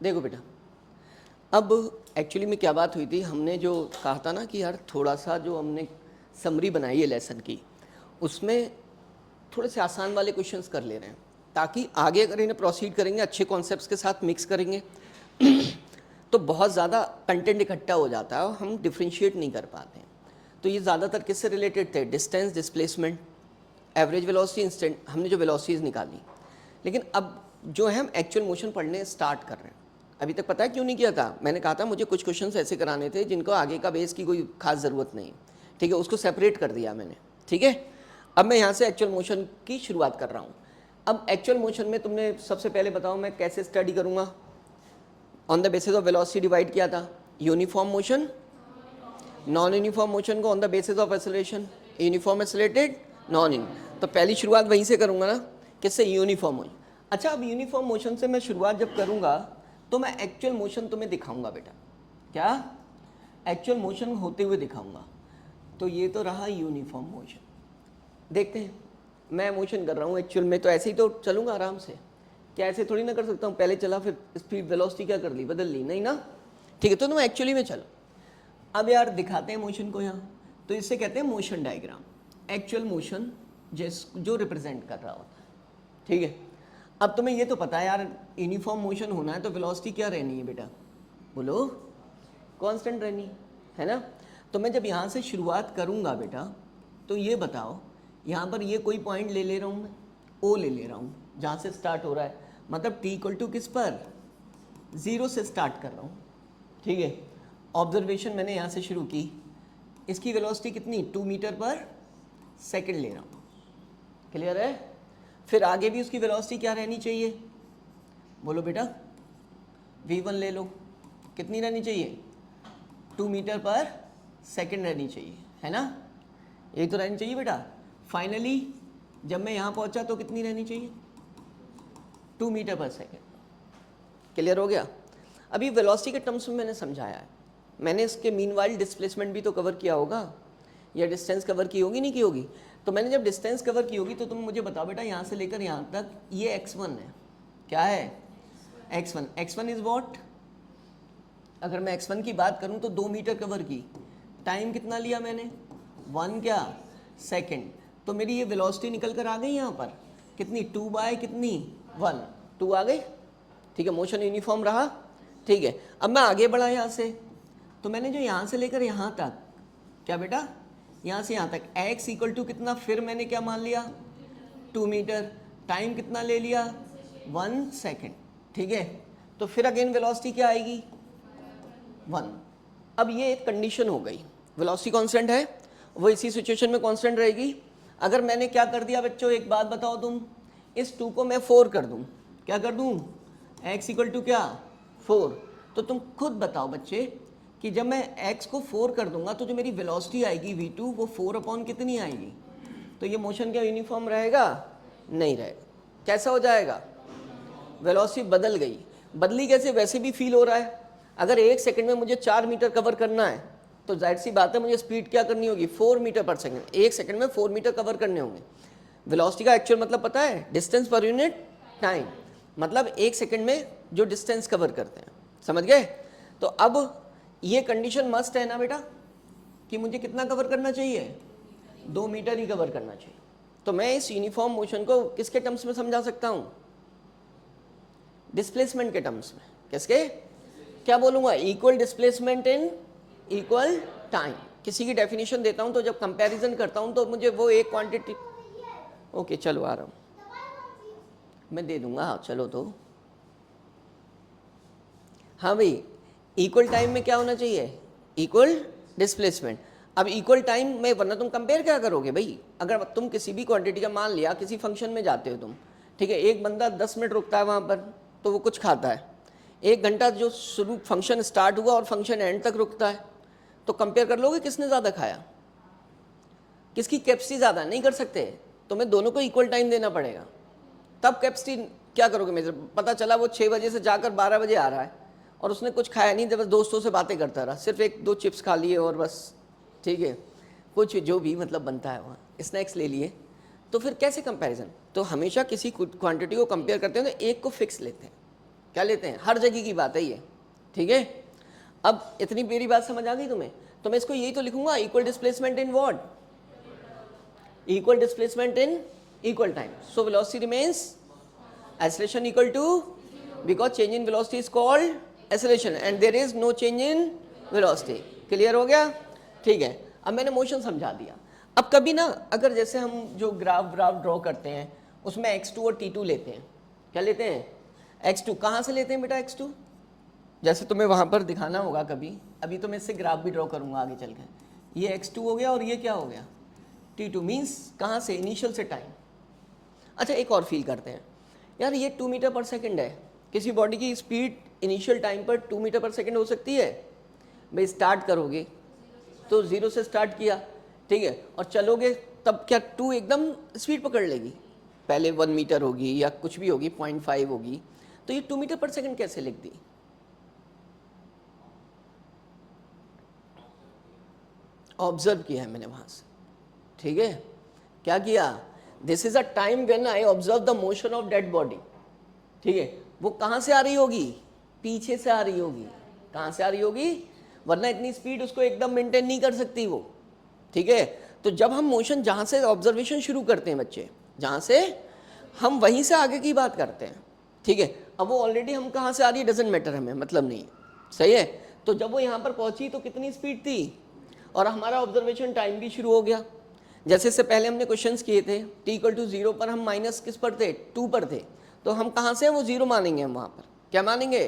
देखो बेटा, अब एक्चुअली में क्या बात हुई थी, हमने जो कहा था ना कि यार थोड़ा सा जो हमने समरी बनाई है लेसन की, उसमें थोड़े से आसान वाले क्वेश्चंस कर ले रहे हैं ताकि आगे अगर इन्हें प्रोसीड करेंगे अच्छे कॉन्सेप्ट्स के साथ मिक्स करेंगे तो बहुत ज़्यादा कंटेंट इकट्ठा हो जाता है और हम डिफ्रेंशिएट नहीं कर पाते हैं। तो ये ज़्यादातर किससे रिलेटेड थे? Distance, displacement, average velocity, instant, हमने जो वेलोसिटीज़ निकाली। लेकिन अब जो है हम एक्चुअल मोशन पढ़ने स्टार्ट कर रहे हैं। अभी तक पता है क्यों नहीं किया था? मैंने कहा था मुझे कुछ क्वेश्चंस ऐसे कराने थे जिनको आगे का बेस की कोई खास ज़रूरत नहीं, ठीक है, उसको सेपरेट कर दिया मैंने, ठीक है। अब मैं यहाँ से एक्चुअल मोशन की शुरुआत कर रहा हूँ। अब एक्चुअल मोशन में तुमने सबसे पहले बताओ मैं कैसे स्टडी करूँगा? On the basis of velocity divide किया था, uniform motion, non uniform motion को on the basis of acceleration, uniform accelerated, non यूनि। तो पहली शुरुआत वहीं से करूँगा ना, किससे? Uniform motion. अच्छा, अब यूनिफॉर्म मोशन से मैं शुरुआत जब करूँगा तो मैं एक्चुअल मोशन तुम्हें दिखाऊंगा बेटा। क्या? एक्चुअल मोशन होते हुए दिखाऊंगा। तो ये तो रहा यूनिफॉर्म मोशन। देखते हैं, मैं मोशन कर रहा हूँ एक्चुअल में, तो ऐसे ही तो चलूँगा आराम से। क्या ऐसे थोड़ी ना कर सकता हूँ, पहले चला फिर स्पीड वेलोसिटी क्या कर ली, बदल ली? नहीं ना, ठीक है। तो तुम एक्चुअली में चलो। अब यार दिखाते हैं मोशन को यहाँ, तो इससे कहते हैं मोशन डायग्राम। एक्चुअल मोशन जो रिप्रेजेंट कर रहा होता है, ठीक है। अब तुम्हें ये तो पता है यार, यूनिफॉर्म मोशन होना है तो वेलोसिटी क्या रहनी है बेटा? बोलो, कांस्टेंट रहनी है ना। तो मैं जब यहाँ से शुरुआत करूँगा बेटा, तो ये बताओ, यहाँ पर ये कोई पॉइंट ले रहा हूँ मैं, ओ ले रहा हूँ, जहाँ से स्टार्ट हो रहा है, मतलब टी इक्वल टू किस पर? 0 से स्टार्ट कर रहा हूँ, ठीक है। ऑब्जर्वेशन मैंने यहाँ से शुरू की, इसकी वेलोसिटी कितनी? 2 मीटर पर सेकेंड ले रहा हूँ, क्लियर है। फिर आगे भी उसकी वेलोसिटी क्या रहनी चाहिए? बोलो बेटा, v1 ले लो, कितनी रहनी चाहिए? 2 मीटर पर सेकेंड रहनी चाहिए, है ना, यही तो रहनी चाहिए बेटा। फाइनली जब मैं यहाँ पहुँचा तो कितनी रहनी चाहिए? 2 मीटर पर सेकेंड, क्लियर हो गया। अभी वेलोसिटी के टर्म्स में मैंने समझाया है, मैंने इसके मीनवाइल डिस्प्लेसमेंट भी तो कवर किया होगा, या डिस्टेंस कवर की होगी, नहीं की होगी? तो मैंने जब डिस्टेंस कवर की होगी तो तुम मुझे बताओ बेटा, यहाँ से लेकर यहाँ तक ये x1 है, क्या है? x1। x1 is what? अगर मैं x1 की बात करूँ तो 2 मीटर कवर की, टाइम कितना लिया मैंने? 1 क्या? सेकेंड। तो मेरी ये वेलोसिटी निकल कर आ गई यहाँ पर, कितनी? 2 बाय कितनी? 1, 2 आ गई, ठीक है। मोशन यूनिफॉर्म रहा, ठीक है। अब मैं आगे बढ़ा यहाँ से, तो मैंने जो यहाँ से लेकर यहाँ तक, क्या बेटा? यहाँ से यहाँ तक x इक्वल टू कितना? फिर मैंने क्या मान लिया? 2 मीटर। टाइम कितना ले लिया? 1 सेकेंड, ठीक है। तो फिर अगेन वेलोसिटी क्या आएगी? 1। अब ये एक कंडीशन हो गई, वेलोसिटी कांस्टेंट है, वो इसी सिचुएशन में कांस्टेंट रहेगी। अगर मैंने क्या कर दिया बच्चों, एक बात बताओ तुम, इस 2 को मैं 4 कर दूँ, क्या कर दूँ? x इक्वल टू क्या? 4। तो तुम खुद बताओ बच्चे कि जब मैं x को 4 कर दूंगा तो जो मेरी वेलोसिटी आएगी v2 वो 4 अपॉन कितनी आएगी? तो ये मोशन क्या यूनिफॉर्म रहेगा? नहीं रहेगा। कैसा हो जाएगा? वेलोसिटी बदल गई। बदली कैसे? वैसे भी फील हो रहा है। अगर 1 सेकंड में मुझे 4 मीटर कवर करना है तो जाहिर सी बात है मुझे स्पीड क्या करनी होगी? 4 मीटर पर सेकंड। 1 सेकंड में 4 मीटर कवर करने होंगे। वेलोसिटी का एक्चुअल मतलब पता है? डिस्टेंस पर यूनिट टाइम, मतलब 1 सेकंड में जो डिस्टेंस कवर करते हैं, समझ गए? तो अब ये कंडीशन मस्ट है ना बेटा, कि मुझे कितना कवर करना चाहिए? 2 मीटर ही कवर करना चाहिए। तो मैं इस यूनिफॉर्म मोशन को किसके टर्म्स में समझा सकता हूँ? डिस्प्लेसमेंट के टर्म्स में। किसके? क्या बोलूँगा? Equal displacement in equal time. किसी की डेफिनेशन देता हूँ तो जब कंपैरिजन करता हूँ तो मुझे वो एक क्वांटिटी, ओके चलो आ रहा हूँ, मैं दे दूंगा, हाँ चलो। तो हाँ भाई, इक्वल टाइम में क्या होना चाहिए? Equal displacement. अब इक्वल टाइम में, वरना तुम कंपेयर क्या करोगे भाई? अगर तुम किसी भी क्वांटिटी का, मान लिया किसी फंक्शन में जाते हो तुम, ठीक है, एक बंदा 10 मिनट रुकता है वहाँ पर तो वो कुछ खाता है, 1 घंटा जो शुरू फंक्शन स्टार्ट हुआ और फंक्शन एंड तक रुकता है, तो कंपेयर कर लोगे किसने ज़्यादा खाया, किसकी कैपेसिटी ज़्यादा? नहीं कर सकते। तुम्हें दोनों को इक्वल टाइम देना पड़ेगा, तब कैपेसिटी क्या करोगे मेजर? पता चला वो 6 बजे से जाकर 12 बजे आ रहा है और उसने कुछ खाया नहीं, जब दोस्तों से बातें करता रहा, सिर्फ 1-2 चिप्स खा लिए और बस, ठीक है, कुछ जो भी मतलब बनता है वहाँ स्नैक्स ले लिए, तो फिर कैसे कंपैरिजन? तो हमेशा किसी क्वांटिटी को कंपेयर करते हैं तो एक को फिक्स लेते हैं, क्या लेते हैं, हर जगह की बात है ये, ठीक है। अब इतनी मेरी बात समझ आ गई तुम्हें, तो मैं इसको यही तो लिखूंगा, equal displacement in what, equal displacement in equal time, so velocity remains acceleration equal to, because change in velocity is called acceleration and there is no change in velocity। Clear हो गया, ठीक है। अब मैंने मोशन समझा दिया। अब कभी ना अगर जैसे हम जो ग्राफ ड्रॉ करते हैं उसमें x2 और t2 लेते हैं, क्या लेते हैं, x2 कहाँ से लेते हैं बेटा, x2 जैसे तुम्हें वहाँ पर दिखाना होगा कभी, अभी तो मैं इससे ग्राफ भी ड्रॉ करूँगा आगे चल कर। ये x2 हो गया और ये क्या हो गया, t2, मीन्स कहाँ से, इनिशियल से टाइम। अच्छा एक और फील करते हैं यार, ये 2 मीटर पर सेकंड है, किसी बॉडी की स्पीड इनिशियल टाइम पर 2 मीटर पर सेकंड हो सकती है भाई। स्टार्ट करोगे तो 0 से स्टार्ट किया, ठीक है, और चलोगे तब क्या 2 एकदम स्पीड पकड़ लेगी, पहले 1 मीटर होगी या कुछ भी होगी, 0.5 होगी, तो ये 2 मीटर पर सेकंड कैसे लिख दी, ऑब्जर्व किया है मैंने वहाँ से, ठीक है। क्या किया, this is a time when I observe the motion of dead body, ठीक है। वो कहाँ से आ रही होगी, पीछे से आ रही होगी, कहाँ से आ रही होगी, वरना इतनी स्पीड उसको एकदम मेंटेन नहीं कर सकती वो, ठीक है। तो जब हम मोशन जहाँ से ऑब्जर्वेशन शुरू करते हैं बच्चे, जहाँ से हम वहीं से आगे की बात करते हैं, ठीक है। अब वो ऑलरेडी हम कहाँ से आ रही है डजेंट मैटर, हमें मतलब नहीं, सही है। तो जब वो यहाँ पर पहुँची तो कितनी स्पीड थी और हमारा ऑब्जर्वेशन टाइम भी शुरू हो गया। जैसे इससे पहले हमने क्वेश्चंस किए थे, t = 0 पर हम माइनस किस पर थे, 2 पर थे, तो हम कहाँ से वो 0 मानेंगे, हम वहाँ पर क्या मानेंगे,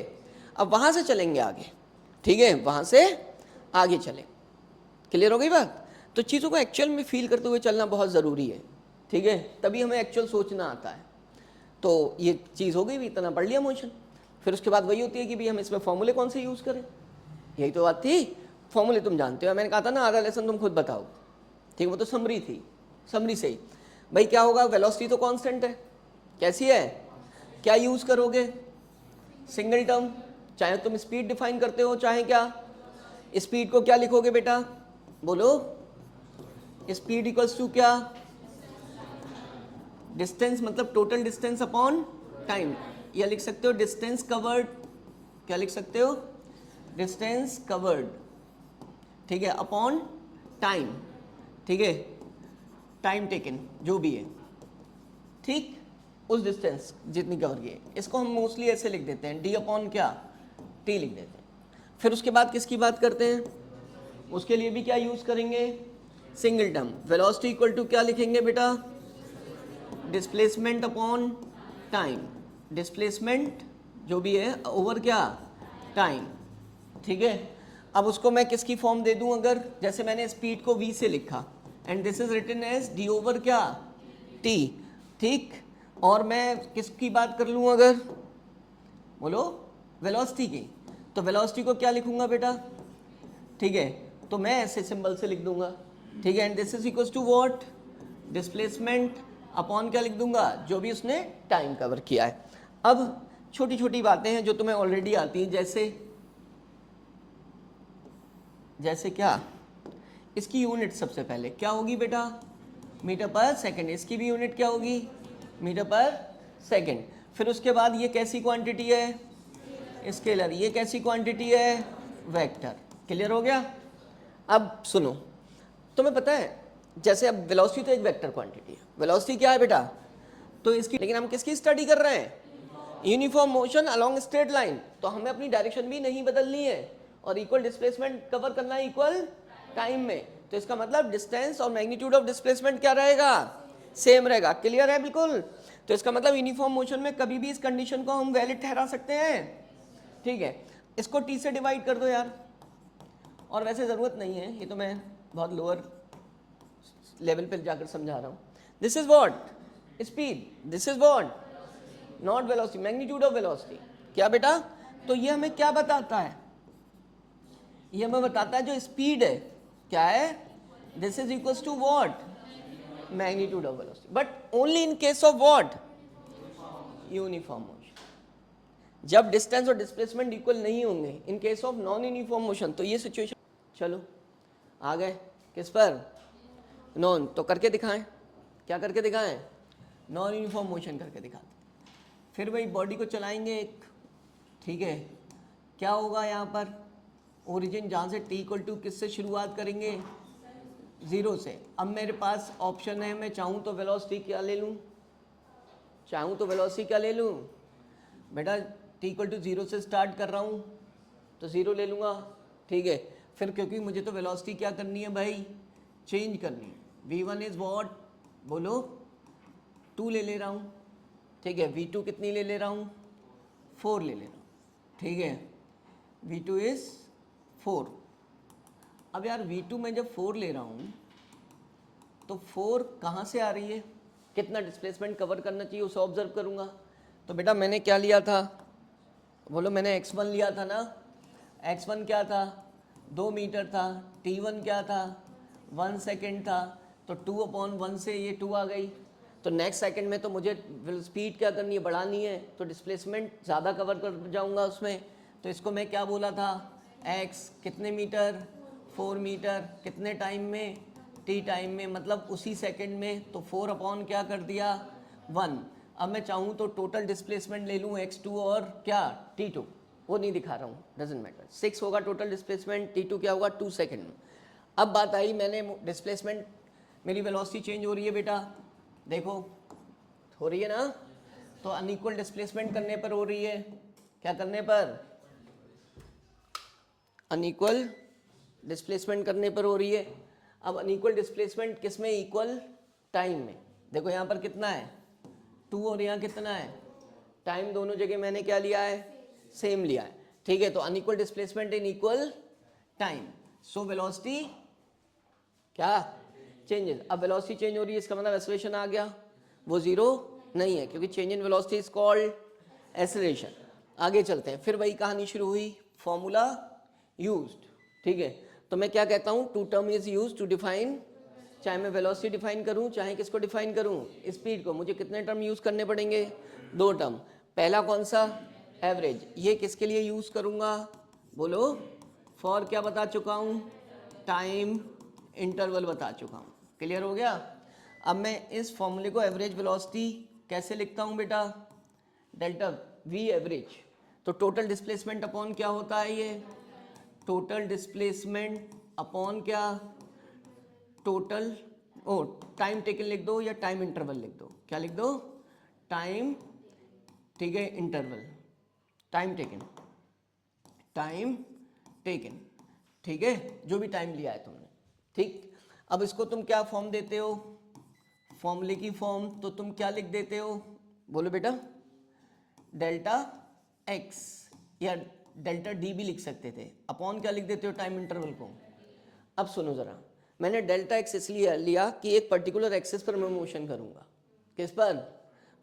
अब वहाँ से चलेंगे आगे, ठीक है, वहाँ से आगे चलें। क्लियर हो गई बात। तो चीज़ों को एक्चुअल में फील करते हुए चलना बहुत ज़रूरी है, ठीक है, तभी हमें एक्चुअल सोचना आता है। तो ये चीज़ हो गई भी, इतना पढ़ लिया मोशन, फिर उसके बाद वही होती है कि भाई हम इसमें फॉर्मूले कौन से यूज़ करें, यही तो बात थी। फॉर्मूले तुम जानते हो, मैंने कहा था ना आधा लेसन तुम खुद बताओ, ठीक, वो तो समरी थी, समरी से ही भाई क्या होगा, वेलोसिटी तो कांस्टेंट है, कैसी है, क्या यूज़ करोगे, सिंगल टर्म, चाहे तुम स्पीड डिफाइन करते हो चाहे क्या, स्पीड को क्या लिखोगे बेटा, बोलो, स्पीड इक्वल्स टू क्या, डिस्टेंस, मतलब टोटल डिस्टेंस अपॉन टाइम, या लिख सकते हो डिस्टेंस कवर्ड, क्या लिख सकते हो, डिस्टेंस कवर्ड, ठीक है, अपॉन टाइम, ठीक है, टाइम टेकन जो भी है, ठीक, उस डिस्टेंस जितनी कवर की है, इसको हम मोस्टली ऐसे लिख देते हैं, d अपॉन क्या, t लिख देते हैं। फिर उसके बाद किसकी बात करते हैं, उसके लिए भी क्या यूज़ करेंगे, single term, velocity equal to क्या लिखेंगे बेटा, डिस्प्लेसमेंट अपॉन टाइम, डिस्प्लेसमेंट जो भी है ओवर क्या, टाइम, ठीक है। अब उसको मैं किसकी फॉर्म दे दूं, अगर जैसे मैंने स्पीड को v से लिखा and this is written as d over क्या, t, ठीक, और मैं किसकी बात कर लूं अगर, बोलो, वेलोसिटी की, तो वेलोसिटी को क्या लिखूंगा बेटा, ठीक है, तो मैं ऐसे सिंबल से लिख दूंगा, ठीक है, and this is equals to what, displacement upon क्या लिख दूंगा, जो भी उसने टाइम कवर किया है। अब छोटी छोटी बातें हैं जो तुम्हें ऑलरेडी आती हैं, जैसे क्या, इसकी यूनिट सबसे पहले क्या होगी बेटा, मीटर पर सेकंड, इसकी भी यूनिट क्या होगी, मीटर पर सेकंड। फिर उसके बाद ये कैसी क्वांटिटी है, स्केलर, ये कैसी क्वांटिटी है, वेक्टर। क्लियर हो गया। अब सुनो, तुम्हें पता है जैसे अब वेलोसिटी तो एक वेक्टर क्वांटिटी है, वेलोसिटी क्या है बेटा, तो इसकी, लेकिन हम किसकी स्टडी कर रहे हैं, uniform motion along straight line, तो हमें अपनी डायरेक्शन भी नहीं बदलनी है और इक्वल डिस्प्लेसमेंट कवर करना है इक्वल टाइम में, तो इसका मतलब डिस्टेंस और मैग्नीट्यूड ऑफ डिस्प्लेसमेंट क्या रहेगा, सेम रहेगा। क्लियर है बिल्कुल। तो इसका मतलब यूनिफॉर्म मोशन में कभी भी इस कंडीशन को हम वैलिड ठहरा सकते हैं, ठीक है। इसको t से डिवाइड कर दो यार, और वैसे ज़रूरत नहीं है, ये तो मैं बहुत लोअर लेवल पर जाकर समझा रहा हूँ। This is what, speed, this is what, not velocity, magnitude of velocity, क्या बेटा, तो ये हमें क्या बताता है, ये हमें बताता है जो स्पीड है क्या है, this is equals to what, magnitude of velocity, but only in case of what, uniform motion. जब डिस्टेंस और डिस्प्लेसमेंट इक्वल नहीं होंगे, in case of non uniform motion, तो ये सिचुएशन, चलो आ गए किस पर, नॉन, तो करके दिखाएं, क्या करके दिखाएं, नॉन यूनिफॉर्म मोशन करके दिखाते। फिर वही बॉडी को चलाएंगे एक ठीक है, क्या होगा यहाँ पर ओरिजिन जहाँ से t इक्वल टू किससे शुरुआत करेंगे, 0 से। अब मेरे पास ऑप्शन है, मैं चाहूँ तो वेलोसिटी क्या ले लूँ, चाहूँ तो वेलोसिटी क्या ले लूँ बेटा, t इक्वल टू 0 से स्टार्ट कर रहा हूँ तो 0 ले लूँगा, ठीक है। फिर क्योंकि मुझे तो वेलोसिटी क्या करनी है भाई, चेंज करनी है। v1 इज़ वॉट, बोलो 2 ले रहा हूँ, ठीक है। v2 कितनी ले रहा हूँ, 4 ले रहा हूँ, ठीक है। v2 is 4। अब यार v2 में जब 4 ले रहा हूँ तो 4 कहाँ से आ रही है, कितना डिस्प्लेसमेंट कवर करना चाहिए उसे ऑब्जर्व करूँगा। तो बेटा मैंने क्या लिया था, बोलो, मैंने x1 लिया था ना। x1 क्या था, 2 मीटर था। t1 क्या था, 1 सेकेंड था। तो 2/1 से ये 2 आ गई। तो नेक्स्ट सेकंड में तो मुझे स्पीड क्या करनी है, बढ़ानी है, तो डिस्प्लेसमेंट ज़्यादा कवर कर जाऊंगा उसमें। तो इसको मैं क्या बोला था, x कितने मीटर, 4 मीटर, कितने टाइम में, t टाइम में, मतलब उसी सेकंड में। तो 4/ क्या कर दिया, 1। अब मैं चाहूँ तो टोटल डिस्प्लेसमेंट ले लूँ x2 और क्या t2, वो नहीं दिखा रहा हूँ, डजेंट मैटर। 6 होगा टोटल डिस्प्लेसमेंट, t2 क्या होगा 2 सेकेंड में। अब बात आई, मैंने डिस्प्लेसमेंट, मेरी वेलोसिटी चेंज हो रही है बेटा, देखो हो रही है ना। तो अनइक्वल डिस्प्लेसमेंट करने पर हो रही है, क्या करने पर, अनइक्वल डिस्प्लेसमेंट करने पर हो रही है। अब अनइक्वल डिस्प्लेसमेंट किस में, इक्वल टाइम में। देखो यहाँ पर कितना है 2 और यहाँ कितना है, टाइम दोनों जगह मैंने क्या लिया है, सेम लिया है, ठीक है। तो unequal displacement in equal time, so velocity क्या चेंजेस। अब वेलोसिटी चेंज हो रही है, इसका मतलब एक्सेलरेशन आ गया, वो 0 नहीं है, क्योंकि change in velocity is called acceleration. आगे चलते हैं, फिर वही कहानी शुरू हुई, फॉर्मूला यूज्ड, ठीक है। तो मैं क्या कहता हूँ, 2 term is used to define, चाहे मैं वेलोसिटी डिफाइन करूँ, चाहे किसको डिफाइन करूँ, स्पीड को। मुझे कितने टर्म यूज करने पड़ेंगे, 2 टर्म। पहला कौन सा, एवरेज। ये किसके लिए यूज करूँगा, बोलो, फॉर क्या बता चुका हूँ, टाइम इंटरवल बता चुका हूँ, क्लियर हो गया। अब मैं इस फॉर्मूले को एवरेज वेलोसिटी कैसे लिखता हूँ बेटा, डेल्टा वी एवरेज। तो टोटल डिस्प्लेसमेंट अपॉन क्या होता है, ये टोटल डिस्प्लेसमेंट अपॉन क्या, टोटल टाइम टेकन लिख दो या टाइम इंटरवल लिख दो, क्या लिख दो, टाइम, ठीक है, interval, time taken, time taken, ठीक है, जो भी टाइम लिया है तुमने, ठीक। अब इसको तुम क्या फॉर्म देते हो, फॉर्मूले की फॉर्म, तो तुम क्या लिख देते हो, बोलो बेटा, डेल्टा एक्स या डेल्टा डी भी लिख सकते थे, अपॉन क्या लिख देते हो, टाइम इंटरवल को। अब सुनो ज़रा, मैंने डेल्टा एक्स इसलिए लिया कि एक पर्टिकुलर एक्सिस पर मैं मोशन करूँगा, किस पर,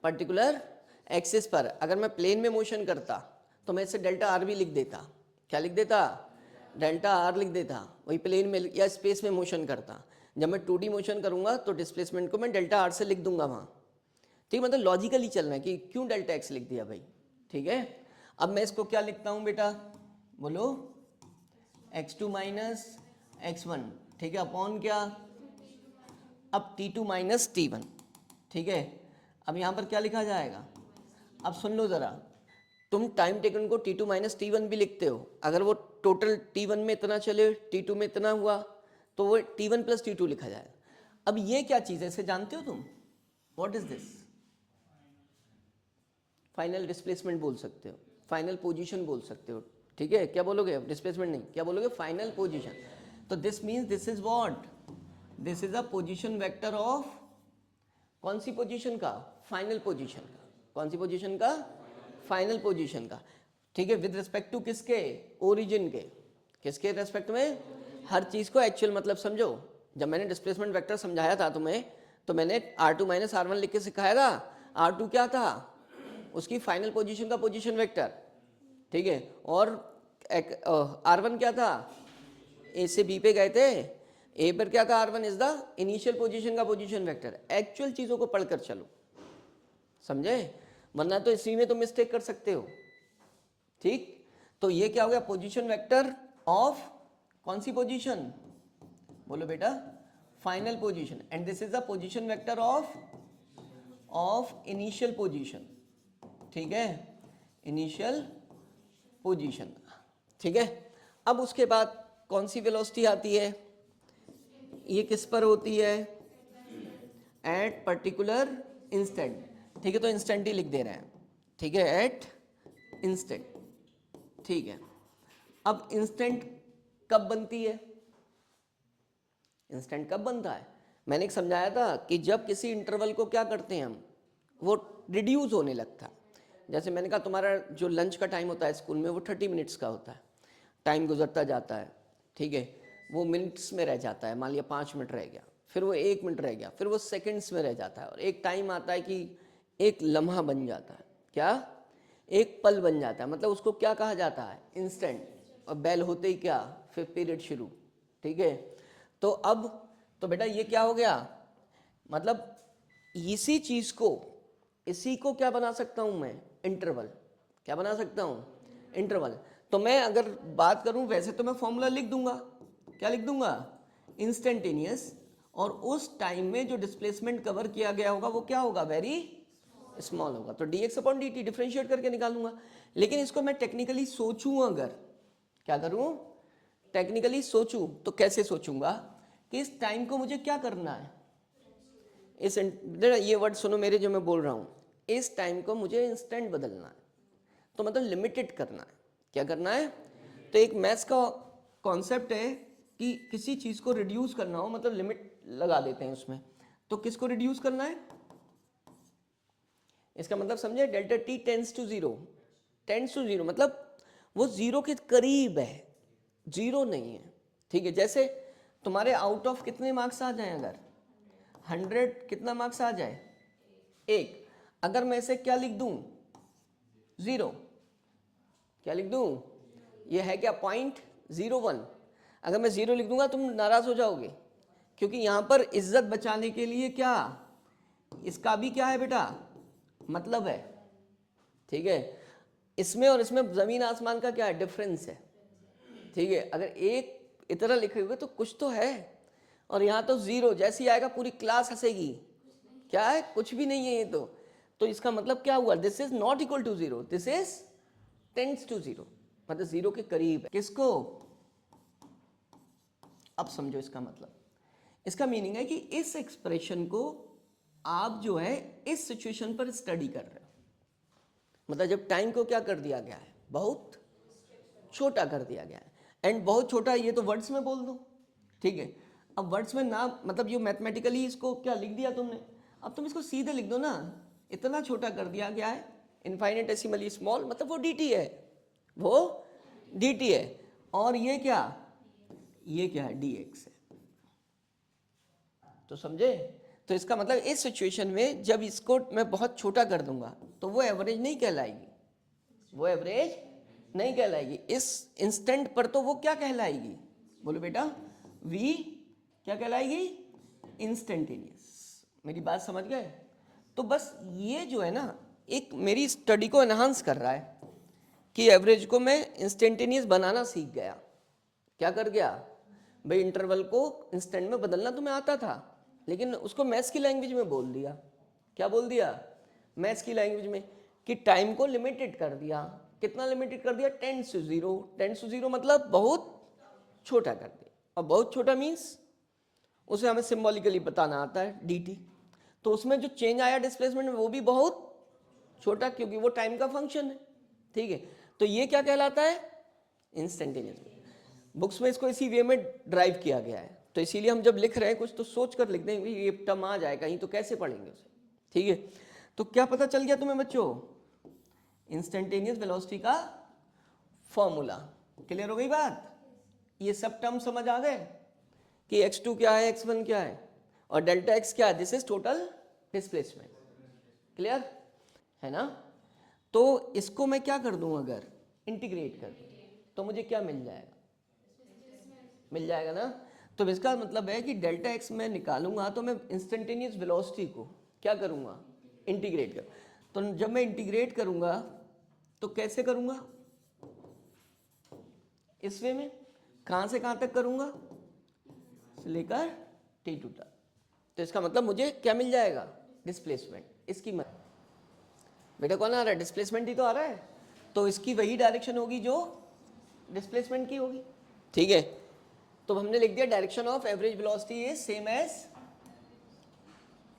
पर्टिकुलर एक्सिस पर। अगर मैं प्लेन में मोशन करता तो मैं इसे डेल्टा आर भी लिख देता, क्या लिख देता, डेल्टा आर लिख देता, वही प्लेन में या स्पेस में मोशन करता। जब मैं 2D मोशन करूँगा तो डिस्प्लेसमेंट को मैं डेल्टा आर से लिख दूंगा वहाँ, ठीक, मतलब लॉजिकली चलना है कि क्यों डेल्टा एक्स लिख दिया भाई, ठीक है। अब मैं इसको क्या लिखता हूँ बेटा, बोलो, x2 माइनस x1, ठीक है, अपॉन क्या, अब t2 माइनस t1, ठीक है। अब यहाँ पर क्या लिखा जाएगा, अब सुन लो ज़रा, तुम टाइम टेकन को t2 माइनस t1 भी लिखते हो। अगर वो टोटल t1 में इतना चले, t2 में इतना हुआ, तो वो t1 प्लस t2 लिखा जाएगा। अब ये क्या चीज़ है, इसे जानते हो तुम, what is this, final displacement बोल सकते हो, फाइनल पोजीशन बोल सकते हो, ठीक है। क्या बोलोगे, डिस्प्लेसमेंट नहीं, क्या बोलोगे, फाइनल पोजीशन। तो this means this is what, this is a position vector of, कौन सी पोजीशन का, फाइनल पोजीशन का, कौन सी पोजीशन का, फाइनल पोजीशन का, ठीक है, विद रिस्पेक्ट टू किसके, ओरिजिन के, किसके रेस्पेक्ट में, हर चीज़ को एक्चुअल मतलब समझो। जब मैंने डिस्प्लेसमेंट वेक्टर समझाया था तुम्हें, तो मैंने R2 माइनस R1 लिख के सिखाया था। R2 क्या था, उसकी फाइनल पोजीशन का पोजीशन वेक्टर, ठीक है, और R1 क्या था, ए से बी पे गए थे, ए पर क्या था, R1 is the initial position का पोजीशन वेक्टर। एक्चुअल चीज़ों को पढ़कर चलो, समझे, वरना तो इसी में तो मिस्टेक कर सकते हो, ठीक। तो ये क्या हो गया, पोजीशन वेक्टर ऑफ कौन सी पोजीशन, बोलो बेटा, final position. And this is the position vector of initial position, ठीक है, इनिशियल पोजीशन, ठीक है। अब उसके बाद कौन सी वेलोसिटी आती है, ये किस पर होती है, एट पर्टिकुलर इंस्टेंट, ठीक है। तो इंस्टेंट ही लिख दे रहे हैं, ठीक है, एट इंस्टेंट, ठीक है। अब इंस्टेंट कब बनती है, इंस्टेंट कब बनता है, मैंने एक समझाया था कि जब किसी इंटरवल को क्या करते हैं हम, वो रिड्यूस होने लगता है। जैसे मैंने कहा तुम्हारा जो लंच का टाइम होता है स्कूल में वो 30 मिनट्स का होता है, टाइम गुजरता जाता है, ठीक है, वो मिनट्स में रह जाता है, मान लिया 5 मिनट रह गया, फिर वो 1 मिनट रह गया, फिर वो सेकंड्स में रह जाता है, और एक टाइम आता है कि एक लम्हा बन जाता है, क्या, एक पल बन जाता है, मतलब उसको क्या कहा जाता है, इंस्टेंट। और बेल होते ही क्या, फिर पीरियड शुरू, ठीक है। तो अब तो बेटा ये क्या हो गया, मतलब इसी चीज को, इसी को क्या बना सकता हूं मैं, इंटरवल, क्या बना सकता हूं, इंटरवल। तो मैं अगर बात करूं वैसे तो मैं फॉर्मूला लिख दूंगा, क्या लिख दूंगा, इंस्टेंटेनियस, और उस टाइम में जो डिस्प्लेसमेंट कवर किया गया होगा वो क्या होगा, वेरी स्मॉल होगा, तो dx अपॉन dt डिफरेंशिएट करके निकालूंगा। लेकिन इसको मैं टेक्निकली सोचूं, अगर क्या करूं, टेक्निकली सोचूं, तो कैसे सोचूंगा कि इस टाइम को मुझे क्या करना है, इस ये वर्ड सुनो मेरे जो मैं बोल रहा हूं, इस टाइम को मुझे इंस्टेंट बदलना है, तो मतलब लिमिटेड करना है, क्या करना है। तो एक मैथ्स का कॉन्सेप्ट है कि किसी चीज को रिड्यूस करना हो, मतलब लिमिट लगा देते हैं उसमें, तो किसको रिड्यूस करना है, इसका मतलब समझे, delta t tends to zero, tends to zero मतलब वो जीरो के करीब है, जीरो नहीं है, ठीक है। जैसे तुम्हारे आउट ऑफ कितने मार्क्स आ जाए, अगर 100 कितना मार्क्स आ जाए, एक, अगर मैं इसे क्या लिख दूं, जीरो, क्या लिख दूं, ये है क्या, 0.01, अगर मैं जीरो लिख दूंगा तुम नाराज हो जाओगे, क्योंकि यहां पर इज्जत बचाने के लिए क्या, इसका भी क्या है बेटा, मतलब है, ठीक है। इसमें और इसमें जमीन आसमान का क्या है, डिफरेंस है, ठीक है। अगर एक इतना लिखे तो कुछ तो है, और यहां तो जीरो जैसी आएगा पूरी क्लास हंसेगी, क्या है, कुछ भी नहीं है ये तो इसका मतलब क्या हुआ, this is not equal to zero, this is tends to zero, मतलब जीरो के करीब है, किसको, अब समझो इसका मतलब, इसका मीनिंग है कि इस एक्सप्रेशन को आप जो है इस सिचुएशन पर स्टडी कर रहे हो, मतलब जब टाइम को क्या कर दिया गया है, बहुत छोटा कर दिया गया है, एंड बहुत छोटा, ये तो वर्ड्स में बोल दो, ठीक है। अब वर्ड्स में ना, मतलब ये मैथमेटिकली इसको क्या लिख दिया तुमने, अब तुम इसको सीधे लिख दो ना, इतना छोटा कर दिया गया है, इनफाइनेटेसिमली स्मॉल, मतलब वो dt है, वो dt है, और ये क्या है, dx है, तो समझे। तो इसका मतलब इस सिचुएशन में जब इसको मैं बहुत छोटा कर दूंगा तो वो एवरेज नहीं कहलाएगी, वो एवरेज नहीं कहलाएगी, इस इंस्टेंट पर तो वो क्या कहलाएगी, बोलो बेटा, v क्या कहलाएगी, इंस्टेंटेनियस। मेरी बात समझ गए। तो बस ये जो है ना, एक मेरी स्टडी को एनहांस कर रहा है कि एवरेज को मैं इंस्टेंटेनियस बनाना सीख गया, क्या कर गया भाई, इंटरवल को इंस्टेंट में बदलना तो मैं आता था, लेकिन उसको मैथ्स की लैंग्वेज में बोल दिया, क्या बोल दिया, मैथ्स की लैंग्वेज में, कि टाइम को लिमिटेड कर दिया, कितना लिमिटेड कर दिया, tends to zero, tends to zero मतलब बहुत छोटा कर दिया, और बहुत छोटा मीन्स उसे हमें सिंबॉलिकली बताना आता है dt, तो उसमें जो चेंज आया डिस्प्लेसमेंट में वो भी बहुत छोटा, क्योंकि वो टाइम का फंक्शन है, ठीक है। तो ये क्या कहलाता है, इंस्टेंटेनियस। बुक्स में इसको इसी वे में ड्राइव किया गया है, तो इसीलिए हम जब लिख रहे हैं कुछ तो सोच कर लिख देंगे, ये टर्म आ जाए कहीं तो कैसे पढ़ेंगे उसे, ठीक है। तो क्या पता चल गया तुम्हें बच्चों, इंस्टेंटेनियस वेलोसिटी का फॉर्मूला, क्लियर हो गई बात, ये सब टर्म समझ आ गए कि x2 क्या है, x1 क्या है, और डेल्टा x क्या है, this is total displacement, clear है ना। तो इसको मैं क्या कर दूं, अगर इंटीग्रेट कर दूं तो मुझे क्या मिल जाएगा, मिल जाएगा ना। तो इसका मतलब है कि डेल्टा एक्स मैं निकालूंगा तो मैं इंस्टेंटेनियस वेलोसिटी को क्या करूंगा, इंटीग्रेट कर, तो जब मैं इंटीग्रेट करूंगा तो कैसे करूंगा, इस वे में, कहां से कहां तक करूंगा, से लेकर टी टू तक, तो इसका मतलब मुझे क्या मिल जाएगा, डिस्प्लेसमेंट, इसकी बेटा कौन आ रहा है, डिस्प्लेसमेंट ही तो आ रहा है, तो इसकी वही डायरेक्शन होगी जो डिस्प्लेसमेंट की होगी, ठीक है। तो हमने लिख दिया direction of average velocity is same as,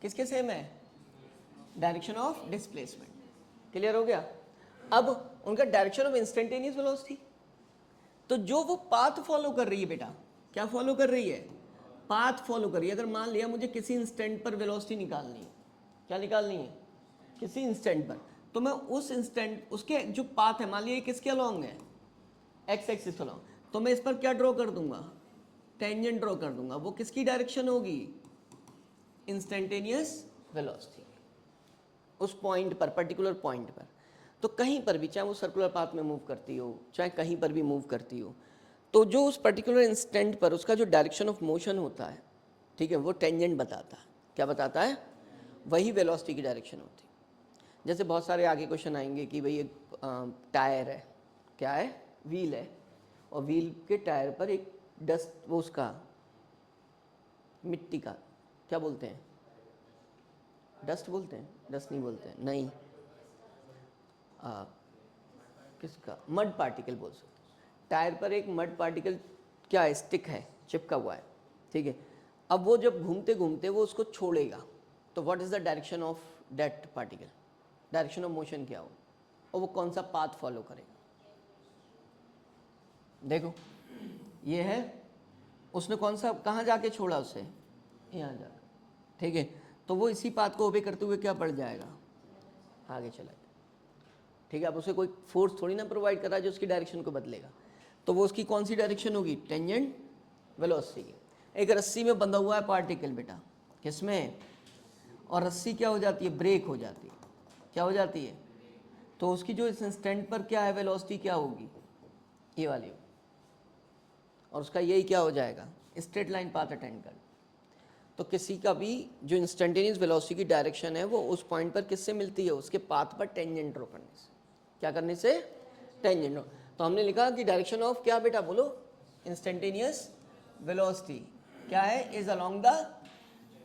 किसके सेम है, डायरेक्शन ऑफ डिस्प्लेसमेंट। क्लियर हो गया। अब उनका डायरेक्शन ऑफ इंस्टेंटेनियस वेलोसिटी, तो जो वो पाथ फॉलो कर रही है बेटा, क्या फॉलो कर रही है, पाथ फॉलो कर रही है। अगर मान लिया मुझे किसी इंस्टेंट पर वेलोसिटी निकालनी है, क्या निकालनी है, किसी इंस्टेंट पर, तो मैं उस इंस्टेंट उसके जो पाथ है, मान लिया किसके अलोंग है, एक्स एक्सिस अलोंग, तो मैं इस पर क्या ड्रॉ कर दूंगा, टेंजेंट ड्रॉ कर दूंगा। वो किसकी डायरेक्शन होगी, इंस्टेंटेनियस वेलोसिटी, उस पॉइंट पर, पर्टिकुलर पॉइंट पर। तो कहीं पर भी, चाहे वो सर्कुलर पाथ में मूव करती हो, चाहे कहीं पर भी मूव करती हो, तो जो उस पर्टिकुलर इंस्टेंट पर उसका जो डायरेक्शन ऑफ मोशन होता है, ठीक है, वो टेंजेंट बताता है। क्या बताता है, वही वेलोसिटी की डायरेक्शन होती है। जैसे बहुत सारे आगे क्वेश्चन आएंगे कि भाई एक टायर है, क्या है, व्हील है, और व्हील के टायर पर एक डस्ट, वो उसका मिट्टी का, क्या बोलते हैं, डस्ट बोलते हैं, डस्ट नहीं बोलते हैं, नहीं, किसका, मड पार्टिकल बोल सकते हैं। टायर पर एक मड पार्टिकल क्या है, स्टिक है, चिपका हुआ है, ठीक है। अब वो जब घूमते घूमते वो उसको छोड़ेगा, तो what is the direction of that particle, direction of motion क्या हो, और वो कौन सा पाथ फॉलो करेगा। देखो ये है, उसने कौन सा, कहाँ जाके छोड़ा उसे, यहाँ जाकर, ठीक है। तो वो इसी पाथ को ओबे करते हुए क्या बढ़ जाएगा, आगे चला जाएगा, ठीक है। अब उसे कोई फोर्स थोड़ी ना प्रोवाइड कर रहा है जो उसकी डायरेक्शन को बदलेगा, तो वो उसकी कौन सी डायरेक्शन होगी, टेंजेंट वेलोसिटी की। एक रस्सी में बंधा हुआ है पार्टिकल बेटा, किसमें, और रस्सी क्या हो जाती है, ब्रेक हो जाती है, क्या हो जाती है, तो उसकी जो इस इंस्टेंट पर क्या है, वेलोसिटी क्या होगी, ये वाली होगी, और उसका यही क्या हो जाएगा, स्ट्रेट लाइन पाथ अटेंड कर। तो किसी का भी जो इंस्टेंटेनियस वेलोसिटी की डायरेक्शन है वो उस पॉइंट पर किससे मिलती है, उसके पाथ पर टेंजेंट ड्रॉ करने से, क्या करने से, टेंजेंट ड्रॉ। तो हमने लिखा कि डायरेक्शन ऑफ क्या बेटा बोलो, इंस्टेंटेनियस वेलोसिटी क्या है, is along the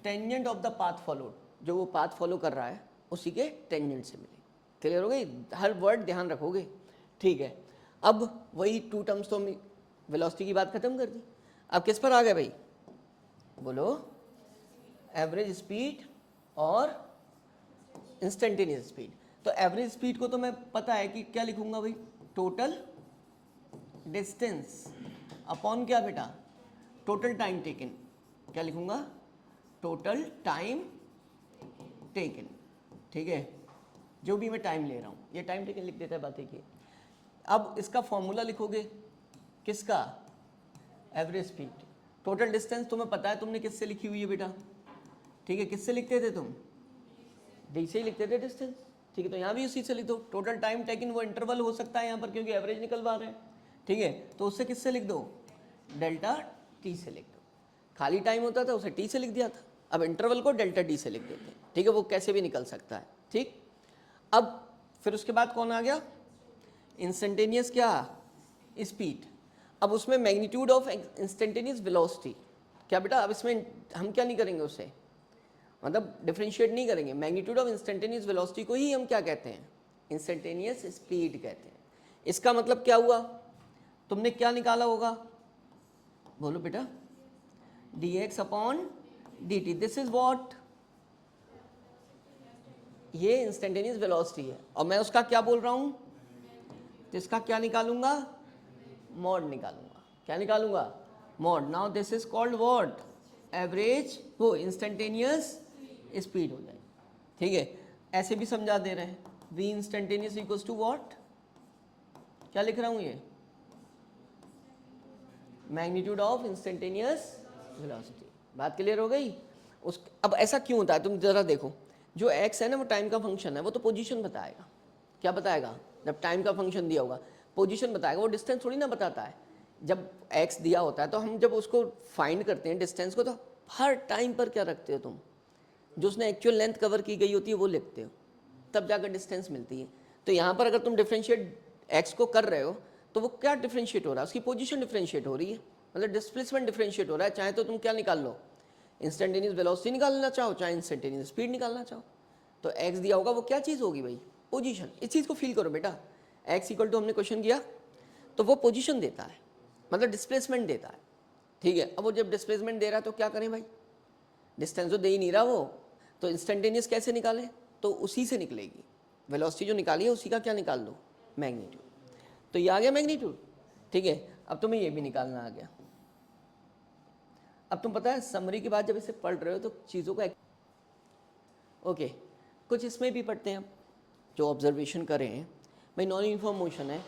tangent of the path followed, जो वो पाथ फॉलो कर रहा है उसी के टेंजेंट से मिले। क्लियर हो गई, हर वर्ड ध्यान रखोगे, ठीक है। अब वही टू टर्म्स तो हम वेलोसिटी की बात खत्म कर दी। अब किस पर आ गए भाई, बोलो, एवरेज स्पीड और इंस्टेंटेनियस स्पीड। तो एवरेज स्पीड को तो मैं पता है कि क्या लिखूंगा भाई, टोटल डिस्टेंस अपॉन क्या बेटा, टोटल टाइम टेकन, क्या लिखूंगा, टोटल टाइम टेकन, ठीक है। जो भी मैं टाइम ले रहा हूँ, ये टाइम टेकन लिख देता है, बात एक ही। अब इसका फॉर्मूला लिखोगे, किसका, एवरेज स्पीड, टोटल डिस्टेंस तुम्हें पता है, तुमने किससे लिखी हुई है बेटा, ठीक है, किससे लिखते थे तुम, डी से ही लिखते थे डिस्टेंस, ठीक है। तो यहाँ भी उसी से लिख दो, टोटल टाइम टेकन वो इंटरवल हो सकता है यहाँ पर क्योंकि एवरेज निकलवा रहे हैं, ठीक है। तो उससे किससे लिख दो, डेल्टा टी से लिख दो। खाली टाइम होता था उसे टी से लिख दिया था, अब इंटरवल को डेल्टा टी से लिख देते हैं, ठीक है। वो कैसे भी निकल सकता है, ठीक। अब फिर उसके बाद कौन आ गया, इंस्टेंटेनियस क्या, स्पीड। अब उसमें मैग्नीट्यूड ऑफ इंस्टेंटेनियस वेलोसिटी, क्या बेटा, अब इसमें हम क्या नहीं करेंगे उसे, मतलब डिफरेंशिएट नहीं करेंगे। मैग्नीट्यूड ऑफ इंस्टेंटेनियस वेलोसिटी को ही हम क्या कहते हैं, इंस्टेंटेनियस स्पीड कहते हैं। इसका मतलब क्या हुआ, तुमने क्या निकाला होगा, बोलो बेटा, dx upon dt, this is what, ये इंस्टेंटेनियस वेलोसिटी है, और मैं उसका क्या बोल रहा हूं, तो इसका क्या निकालूंगा, मॉड निकालूंगा, क्या निकालूंगा, mod. Now this is called what, average, वो इंस्टेंटेनियस स्पीड हो जाएगी, ठीक है। ऐसे भी समझा दे रहे हैं, v instantaneous equals to what, क्या लिख रहा हूं ये, मैग्नीट्यूड ऑफ इंस्टेंटेनियस वेलोसिटी। बात क्लियर हो गई। उस अब ऐसा क्यों होता है, तुम जरा देखो, जो x है ना वो टाइम का फंक्शन है, वो तो पोजीशन बताएगा, क्या बताएगा, जब टाइम का फंक्शन दिया होगा पोजीशन बताएगा, वो डिस्टेंस थोड़ी ना बताता है। जब x दिया होता है तो हम जब उसको फाइंड करते हैं डिस्टेंस को, तो हर टाइम पर क्या रखते हो तुम, जो उसने एक्चुअल लेंथ कवर की गई होती है वो लिखते हो, तब जाकर डिस्टेंस मिलती है। तो यहाँ पर अगर तुम डिफ्रेंशिएट x को कर रहे हो तो वो क्या डिफ्रेंशिएट हो रहा है, उसकी पोजीशन डिफ्रेंशिएट हो रही है, मतलब डिस्प्लेसमेंट डिफ्रेंशिएट हो रहा है। चाहे तो तुम क्या निकाल लो, इंस्टेंटेनियस वेलोसिटी निकालना चाहो, चाहे इंस्टेंटेनियस स्पीड निकालना चाहो, तो x दिया होगा वो क्या चीज़ होगी भाई, पोजीशन। इस चीज़ को फील करो बेटा, एक्स इक्वल टू हमने क्वेश्चन किया, तो वो पोजीशन देता है, मतलब डिस्प्लेसमेंट देता है, ठीक है। अब वो जब डिस्प्लेसमेंट दे रहा है तो क्या करें भाई, डिस्टेंस तो दे ही नहीं रहा वो, तो इंस्टेंटेनियस कैसे निकालें, तो उसी से निकलेगी वेलोसिटी जो निकाली है उसी का क्या निकाल दो, मैग्नीट्यूड। तो ये आ गया मैग्नीट्यूड, ठीक है। अब तुम्हें ये भी निकालना आ गया। अब तुम पता है समरी के बाद जब इसे पढ़ रहे हो तो चीज़ों को ओके कुछ इसमें भी पढ़ते हैं हम, जो ऑब्जर्वेशन करें भाई नॉन यूनिफॉर्म मोशन है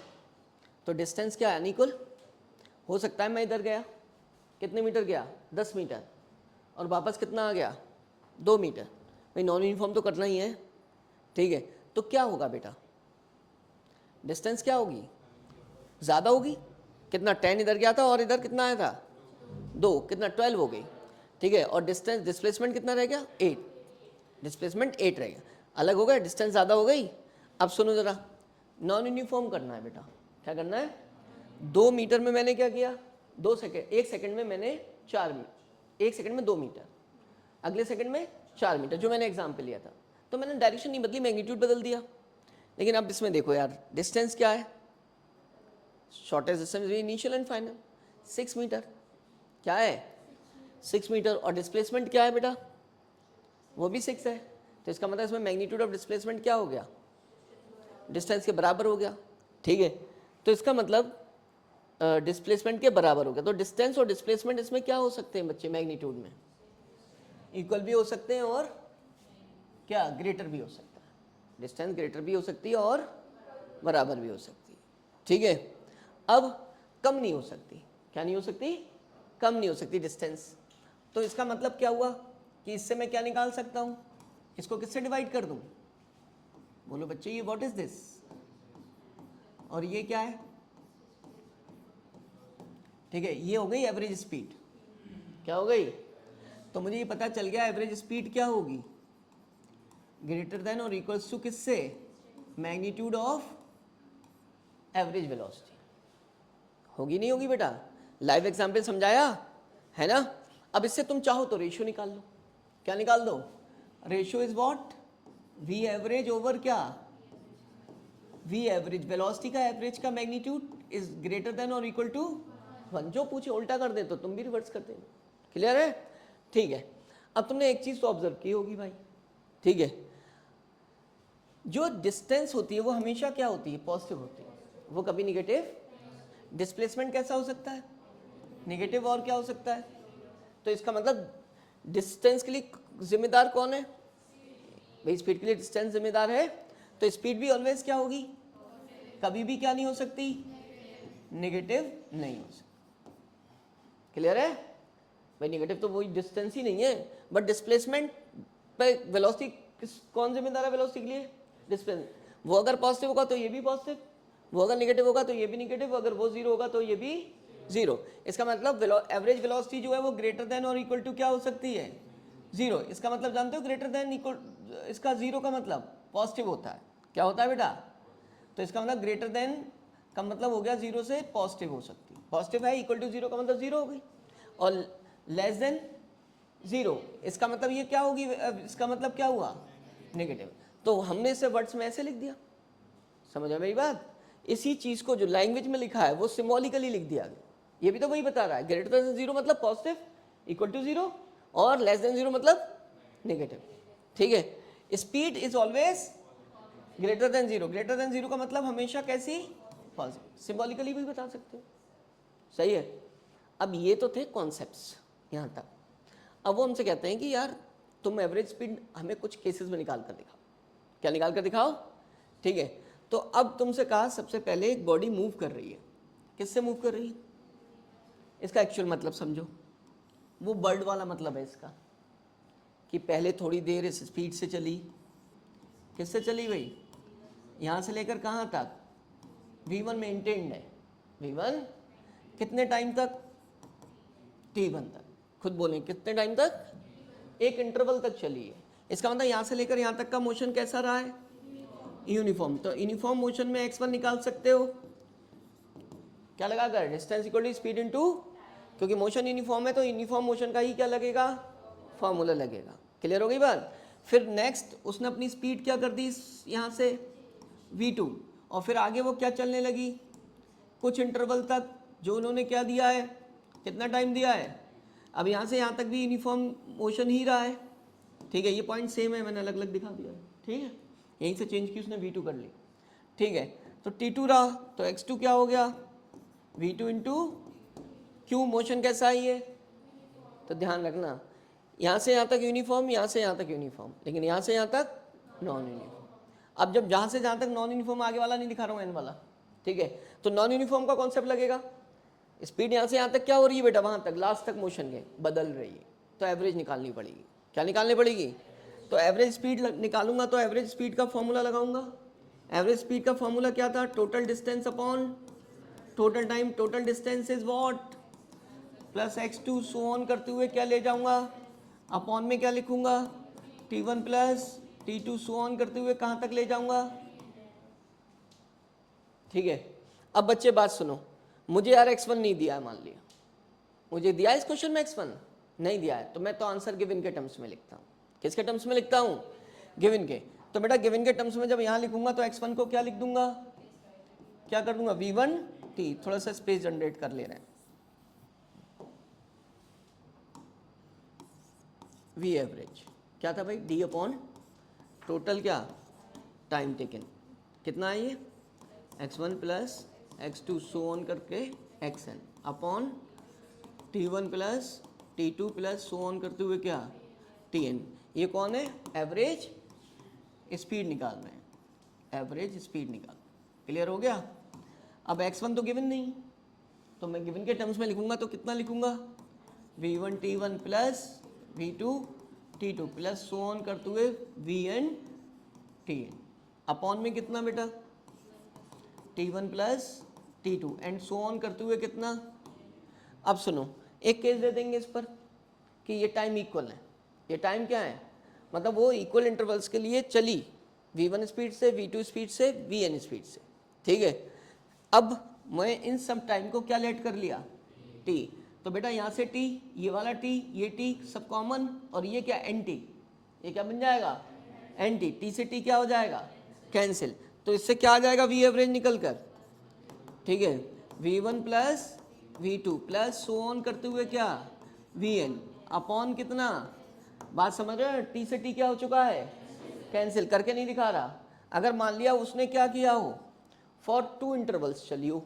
तो डिस्टेंस क्या है, अनइक्वल हो सकता है। मैं इधर गया, कितने मीटर गया, 10 मीटर, और वापस कितना आ गया, 2 मीटर, भाई नॉन यूनिफॉर्म तो करना ही है, ठीक है। तो क्या होगा बेटा, डिस्टेंस क्या होगी, ज़्यादा होगी। कितना 10 इधर गया था और इधर कितना आया था 2, कितना 12 हो गई, ठीक है। और डिस्टेंस डिस्प्लेसमेंट कितना रह गया 8, डिस्प्लेसमेंट 8 रह गया, अलग हो गया, डिस्टेंस ज़्यादा हो गई। अब सुनो ज़रा, नॉन यूनिफॉर्म करना है बेटा, क्या करना है, 2 मीटर में मैंने क्या किया, 2 सेकेंड, 1 सेकेंड में मैंने 4 मीटर, 1 सेकेंड में 2 मीटर, अगले सेकेंड में 4 मीटर, जो मैंने एग्जाम्पल लिया था। तो मैंने डायरेक्शन नहीं बदली, मैग्नीट्यूड बदल दिया। लेकिन अब इसमें देखो यार, डिस्टेंस क्या है, shortest distance initial and final 6 metre, क्या है 6 मीटर, और डिस्प्लेसमेंट क्या है बेटा, वो भी 6 है। तो इसका मतलब इसमें मैग्नीट्यूड ऑफ डिस्प्लेसमेंट क्या हो गया, डिस्टेंस के बराबर हो गया, ठीक है। तो इसका मतलब डिस्प्लेसमेंट के बराबर हो गया। तो डिस्टेंस और डिस्प्लेसमेंट इसमें क्या हो सकते हैं बच्चे, मैग्नीट्यूड में इक्वल भी हो सकते हैं और क्या ग्रेटर भी हो सकता है, डिस्टेंस ग्रेटर भी हो सकती है और बराबर भी हो सकती है, ठीक है। अब कम नहीं हो सकती, क्या नहीं हो सकती, कम नहीं हो सकती डिस्टेंस। तो इसका मतलब क्या हुआ कि इससे मैं क्या निकाल सकता हूं, इसको किससे डिवाइड कर दूं, बोलो बच्चे, ये व्हाट इज दिस, और ये क्या है, ठीक है। ये हो गई एवरेज स्पीड, क्या हो गई, तो मुझे ये पता चल गया एवरेज स्पीड क्या होगी, ग्रेटर देन और इक्वल्स टू किससे, मैग्नीट्यूड ऑफ एवरेज वेलोसिटी। होगी नहीं होगी बेटा, लाइव एग्जाम्पल समझाया है ना। अब इससे तुम चाहो तो रेशियो निकाल लो, क्या निकाल दो, ratio is what, v average over क्या, वी एवरेज, वेलोसिटी का एवरेज का मैग्नीट्यूड इज ग्रेटर देन और इक्वल टू 1। जो पूछे उल्टा कर दे तो तुम भी रिवर्स कर देना, क्लियर है, ठीक है। अब तुमने एक चीज तो ऑब्जर्व की होगी भाई, ठीक है, जो डिस्टेंस होती है वो हमेशा क्या होती है, पॉजिटिव होती है, वो कभी निगेटिव। डिस्प्लेसमेंट कैसा हो सकता है, निगेटिव, और क्या हो सकता है। तो इसका मतलब डिस्टेंस के लिए जिम्मेदार कौन है भाई, स्पीड के लिए डिस्टेंस जिम्मेदार है। तो स्पीड भी ऑलवेज क्या होगी, कभी भी क्या नहीं हो सकती, नेगेटिव नहीं हो सकती, क्लियर है भाई। नेगेटिव तो वही डिस्टेंस ही नहीं है, बट डिस्प्लेसमेंट पे वेलोसिटी कौन जिम्मेदार है, वेलोसिटी के लिए डिस्प्लेसमेंट। वो अगर पॉजिटिव होगा तो ये भी पॉजिटिव, वो अगर नेगेटिव होगा तो ये भी नेगेटिव, अगर वो जीरो होगा तो ये भी जीरो। इसका मतलब एवरेज वेलोसिटी जो है वो ग्रेटर देन और इक्वल टू क्या हो सकती है, जीरो। इसका मतलब जानते हो, ग्रेटर देन इक्वल, इसका जीरो का मतलब पॉजिटिव होता है, क्या होता है बेटा। तो इसका मतलब ग्रेटर देन का मतलब हो गया जीरो से पॉजिटिव हो सकती है, पॉजिटिव है, इक्वल टू जीरो का मतलब जीरो हो गई, और लेस देन जीरो इसका मतलब ये क्या होगी, इसका मतलब क्या हुआ, नेगेटिव। तो हमने इसे वर्ड्स में ऐसे लिख दिया, समझ आ मेरी बात। इसी चीज को जो लैंग्वेज में लिखा है वो सिंबॉलिकली लिख दिया गया। ये भी तो वही बता रहा है, ग्रेटर देन जीरो मतलब पॉजिटिव, इक्वल टू जीरो, और लेस देन जीरो मतलब नेगेटिव, ठीक है। Speed is always greater than zero, greater than zero का मतलब हमेशा कैसी, पॉजिटिव, सिंबॉलिकली भी बता सकते हो, सही है। अब ये तो थे कॉन्सेप्ट्स यहाँ तक। अब वो हमसे कहते हैं कि यार तुम एवरेज स्पीड हमें कुछ केसेस में निकाल कर दिखाओ, क्या निकाल कर दिखाओ, ठीक है। तो अब तुमसे कहा सबसे पहले एक बॉडी मूव कर रही है, किससे मूव कर रही है, इसका एक्चुअल मतलब समझो, वो बर्ड वाला मतलब है इसका, कि पहले थोड़ी देर इस स्पीड से चली, किससे चली भाई, यहाँ से लेकर कहाँ तक, v1 मेंटेन्ड है, v1 कितने टाइम तक, t1 तक, खुद बोलें कितने टाइम तक, एक इंटरवल तक चली है। इसका मतलब यहाँ से लेकर यहाँ तक का मोशन कैसा रहा है, यूनिफॉर्म। तो यूनिफॉर्म मोशन में x1 निकाल सकते हो, क्या लगाकर, distance equal to speed into, क्योंकि मोशन यूनिफॉर्म है तो यूनिफॉर्म मोशन का ही क्या लगेगा, फॉर्मूला लगेगा, क्लियर हो गई बात। फिर नेक्स्ट उसने अपनी स्पीड क्या कर दी यहाँ से v2, और फिर आगे वो क्या चलने लगी, कुछ इंटरवल तक जो उन्होंने क्या दिया है, कितना टाइम दिया है। अब यहाँ से यहाँ तक भी यूनिफॉर्म मोशन ही रहा है, ठीक है। ये पॉइंट सेम है, मैंने अलग अलग दिखा दिया है, ठीक है। यहीं से चेंज की उसने V2 कर ली, ठीक है। तो T2 रहा, तो X2 क्या हो गया, V2 इंटू क्यू। मोशन कैसा है ये, तो ध्यान रखना यहाँ से यहाँ तक यूनिफॉर्म, यहाँ से यहाँ तक यूनिफॉर्म, लेकिन यहाँ से यहाँ तक नॉन यूनिफॉर्म। अब जब जहाँ से जहाँ तक नॉन यूनिफॉर्म, आगे वाला नहीं दिखा रहा हूँ एन वाला, ठीक है। तो नॉन यूनिफॉर्म का कॉन्सेप्ट लगेगा, स्पीड यहाँ से यहाँ तक क्या हो रही है बेटा, वहाँ तक लास्ट तक मोशन के बदल रही है, तो एवरेज निकालनी पड़ेगी। क्या निकालनी पड़ेगी, तो एवरेज स्पीड निकालूंगा तो एवरेज स्पीड का फॉर्मूला लगाऊंगा। एवरेज स्पीड का फॉर्मूला क्या था, total distance upon total time. Total distance is what, plus x2 so on करते हुए क्या ले जाऊंगा, अपॉन में क्या लिखूंगा, T1 plus T2 so on करते हुए कहाँ तक ले जाऊंगा, ठीक है। अब बच्चे बात सुनो, मुझे यार x1 नहीं दिया है, मान लिया मुझे दिया है इस क्वेश्चन में x1 नहीं दिया है, तो मैं तो आंसर गिवन के टर्म्स में लिखता हूँ। किसके टर्म्स में लिखता हूँ, गिवन के। तो बेटा गिवन के टर्म्स में जब यहाँ लिखूंगा तो x1 को क्या लिख दूंगा, क्या कर दूंगा, V1t। थोड़ा सा स्पेस जनरेट कर ले रहे हैं, V एवरेज क्या था भाई, D अपॉन टोटल क्या टाइम टेकन, कितना है ये x1 plus x2 so on करके xn upon T1 plus T2 plus so on करते हुए क्या Tn। ये कौन है, एवरेज स्पीड निकाल रहे हैं, एवरेज स्पीड निकाल। क्लियर हो गया। अब x1 तो गिवन नहीं, तो मैं गिवन के टर्म्स में लिखूंगा तो कितना लिखूंगा, V1 T1 plus V2 T2 plus so on करते हुए Vn Tn अपॉन में कितना बेटा, T1 plus T2 and so on करते हुए कितना। अब सुनो, एक केस दे देंगे इस पर कि ये टाइम इक्वल है, ये टाइम क्या है, मतलब वो इक्वल इंटरवल्स के लिए चली, V1 स्पीड से, V2 स्पीड से, Vn स्पीड से, ठीक है। अब मैं इन सब टाइम को क्या लेट कर लिया, t। तो बेटा यहाँ से t, ये वाला t, ये t सब कॉमन, और ये क्या nt, ये क्या बन जाएगा nt। t से t क्या हो जाएगा, कैंसिल। तो इससे क्या आ जाएगा, V एवरेज निकल कर, ठीक है। V1 plus V2 plus so on करते हुए क्या Vn अपॉन कितना, बात समझ रहे हो, t से t क्या हो चुका है, कैंसिल करके नहीं दिखा रहा। अगर मान लिया उसने क्या किया हो, फॉर 2 इंटरवल्स चली हो,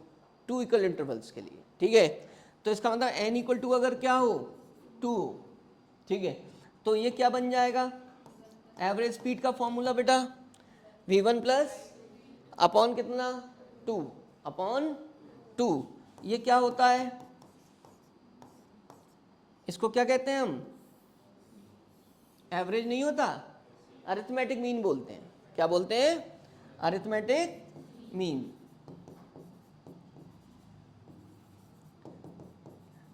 2 इक्वल इंटरवल्स के लिए, ठीक है। तो इसका मतलब n इक्वल टू अगर क्या हो 2 हो, ठीक है। तो ये क्या बन जाएगा, एवरेज स्पीड का फॉर्मूला बेटा V1 प्लस अपॉन कितना 2 अपॉन 2। ये क्या होता है, इसको क्या कहते हैं हम, एवरेज नहीं होता, अरिथमेटिक मीन बोलते हैं। क्या बोलते हैं, अरिथमेटिक मीन।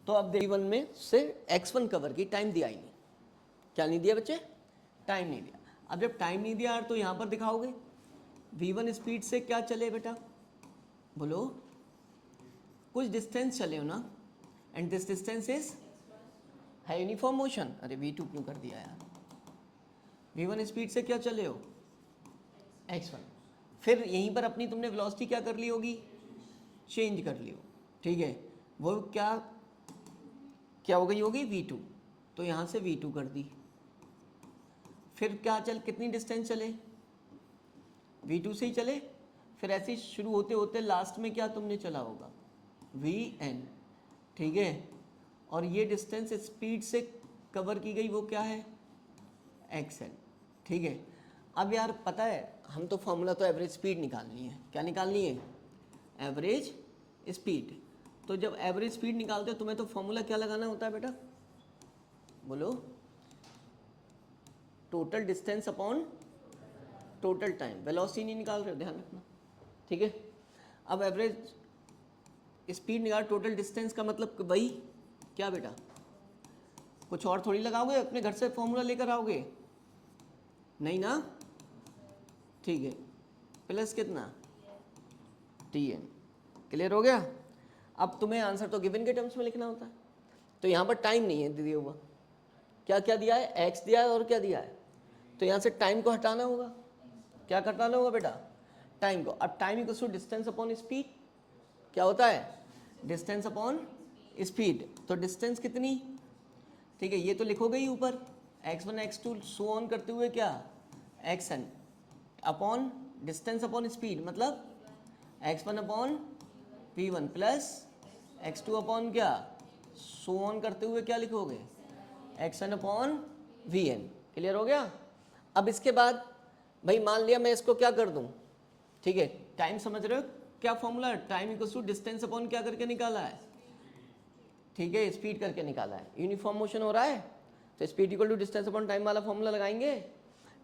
तो अब V1 में से x1 कवर की, टाइम दिया ही नहीं, क्या नहीं दिया बच्चे, टाइम नहीं दिया। अब जब टाइम नहीं दिया तो यहां पर दिखाओगे V1 स्पीड से क्या चले बेटा, बोलो कुछ डिस्टेंस चले हो ना, एंड दिस डिस्टेंस इज है यूनिफॉर्म मोशन। अरे V2 क्यों कर दिया यार, V1 स्पीड से क्या चले हो x1, फिर यहीं पर अपनी तुमने वेलोसिटी क्या कर ली होगी, चेंज कर ली हो, ठीक है। वो क्या क्या हो गई होगी V2, तो यहाँ से V2 कर दी, फिर क्या चल, कितनी डिस्टेंस चले, V2 से ही चले, फिर ऐसे शुरू होते होते लास्ट में क्या तुमने चला होगा Vn, ठीक है। और ये डिस्टेंस स्पीड से कवर की गई वो क्या है xn, ठीक है। अब यार पता है, हम तो फॉर्मूला तो एवरेज स्पीड निकालनी है, क्या निकालनी है, एवरेज स्पीड। तो जब एवरेज स्पीड निकालते हो तुम्हें तो फॉर्मूला क्या लगाना होता है बेटा, बोलो total distance upon total time. Velocity नहीं निकाल रहे हो, ध्यान रखना, ठीक है। अब एवरेज स्पीड निकाल, टोटल डिस्टेंस का मतलब वही क्या बेटा, कुछ और थोड़ी लगाओगे, अपने घर से फॉर्मूला लेकर आओगे, नहीं ना, ठीक है। प्लस कितना Tn, क्लियर हो गया। अब तुम्हें आंसर तो गिवन के टर्म्स में लिखना होता है, तो यहाँ पर टाइम नहीं है दिया हुआ, क्या क्या दिया है, x दिया है और क्या दिया है, तो यहाँ से टाइम को हटाना होगा। क्या हटाना होगा बेटा, टाइम को। अब time equals to distance upon speed, क्या होता है, डिस्टेंस अपॉन स्पीड। तो डिस्टेंस कितनी, ठीक है, ये तो लिखोगे ही ऊपर, x1 x2 सो ऑन करते हुए क्या, xn upon distance upon speed, मतलब x1 upon v1 plus x2 upon क्या, सो ऑन करते हुए क्या लिखोगे, xn अपॉन vn। क्लियर हो गया। अब इसके बाद भाई मान लिया मैं इसको क्या कर दूं, ठीक है, टाइम समझ रहे हो क्या formula, time equals to distance upon क्या करके निकाला है, ठीक है, स्पीड करके निकाला है। यूनिफॉर्म मोशन हो रहा है तो speed equal to distance upon time वाला फॉर्मूला लगाएंगे,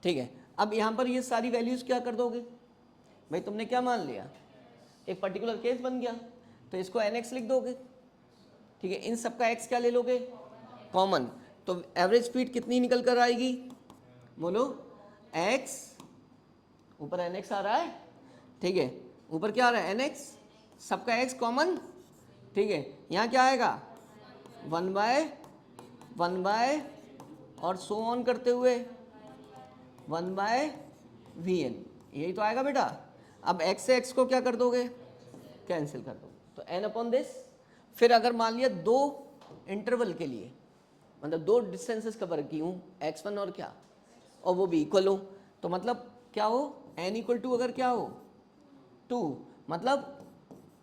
ठीक है। अब यहाँ पर ये सारी वैल्यूज क्या कर दोगे भाई, तुमने क्या मान लिया, एक पर्टिकुलर केस बन गया, तो इसको nx लिख दोगे, ठीक है। इन सब का x क्या ले लोगे, कॉमन, तो एवरेज स्पीड कितनी निकल कर आएगी, बोलो, x ऊपर nx आ रहा है, ठीक है, ऊपर क्या आ रहा है nx, सबका x कॉमन, ठीक है, यहाँ क्या आएगा 1/1 और सो ऑन करते हुए 1/vn, यही तो आएगा बेटा। अब x से x को क्या कर दोगे, कैंसिल कर दो, तो n अपॉन दिस। फिर अगर मान लिया दो इंटरवल के लिए, मतलब दो डिस्टेंसेस कवर की हूँ, x1 और क्या, और वो भी इक्वल हो, तो मतलब क्या हो, n इक्वल टू अगर क्या हो 2, मतलब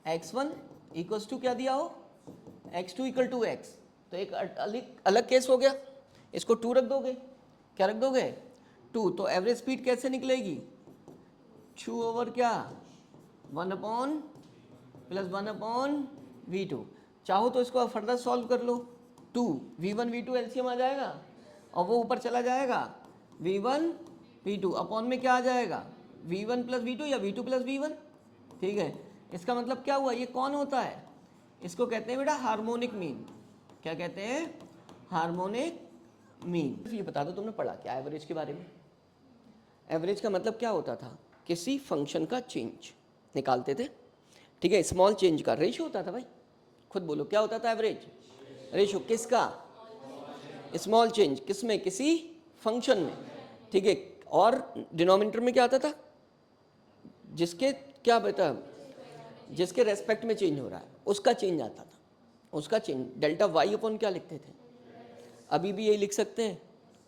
x1 इक्वल्स टू क्या दिया हो, x2 इक्वल टू x, तो एक अलग केस हो गया, इसको 2 रख दोगे, क्या रख दोगे 2, तो एवरेज स्पीड कैसे निकलेगी, 2 ओवर क्या 1 अपॉन प्लस 1 अपॉन v2। चाहो तो इसको फर्दर सॉल्व कर लो, 2 v1 v2 एलसीएम आ जाएगा और वो ऊपर चला जाएगा v1 v2 अपॉन में क्या आ जाएगा v1 प्लस v2 या v2 प्लस v1, ठीक है। इसका मतलब क्या हुआ, ये कौन होता है, इसको कहते हैं बेटा हार्मोनिक मीन। क्या कहते हैं, हार्मोनिक मीन। ये बता दो तुमने पढ़ा क्या एवरेज के बारे में। एवरेज का मतलब क्या होता था, किसी फंक्शन का चेंज निकालते थे, ठीक है, स्मॉल चेंज का रेशियो होता था भाई, खुद बोलो क्या होता था एवरेज, रेशियो किसका, स्मॉल चेंज किसमें, किसी फंक्शन में, ठीक है। और डिनोमिनेटर में क्या आता था, जिसके क्या बता, जिसके रेस्पेक्ट में चेंज हो रहा है उसका चेंज आता था, उसका चेंज डेल्टा वाई अपॉन क्या लिखते थे, अभी भी यही लिख सकते हैं,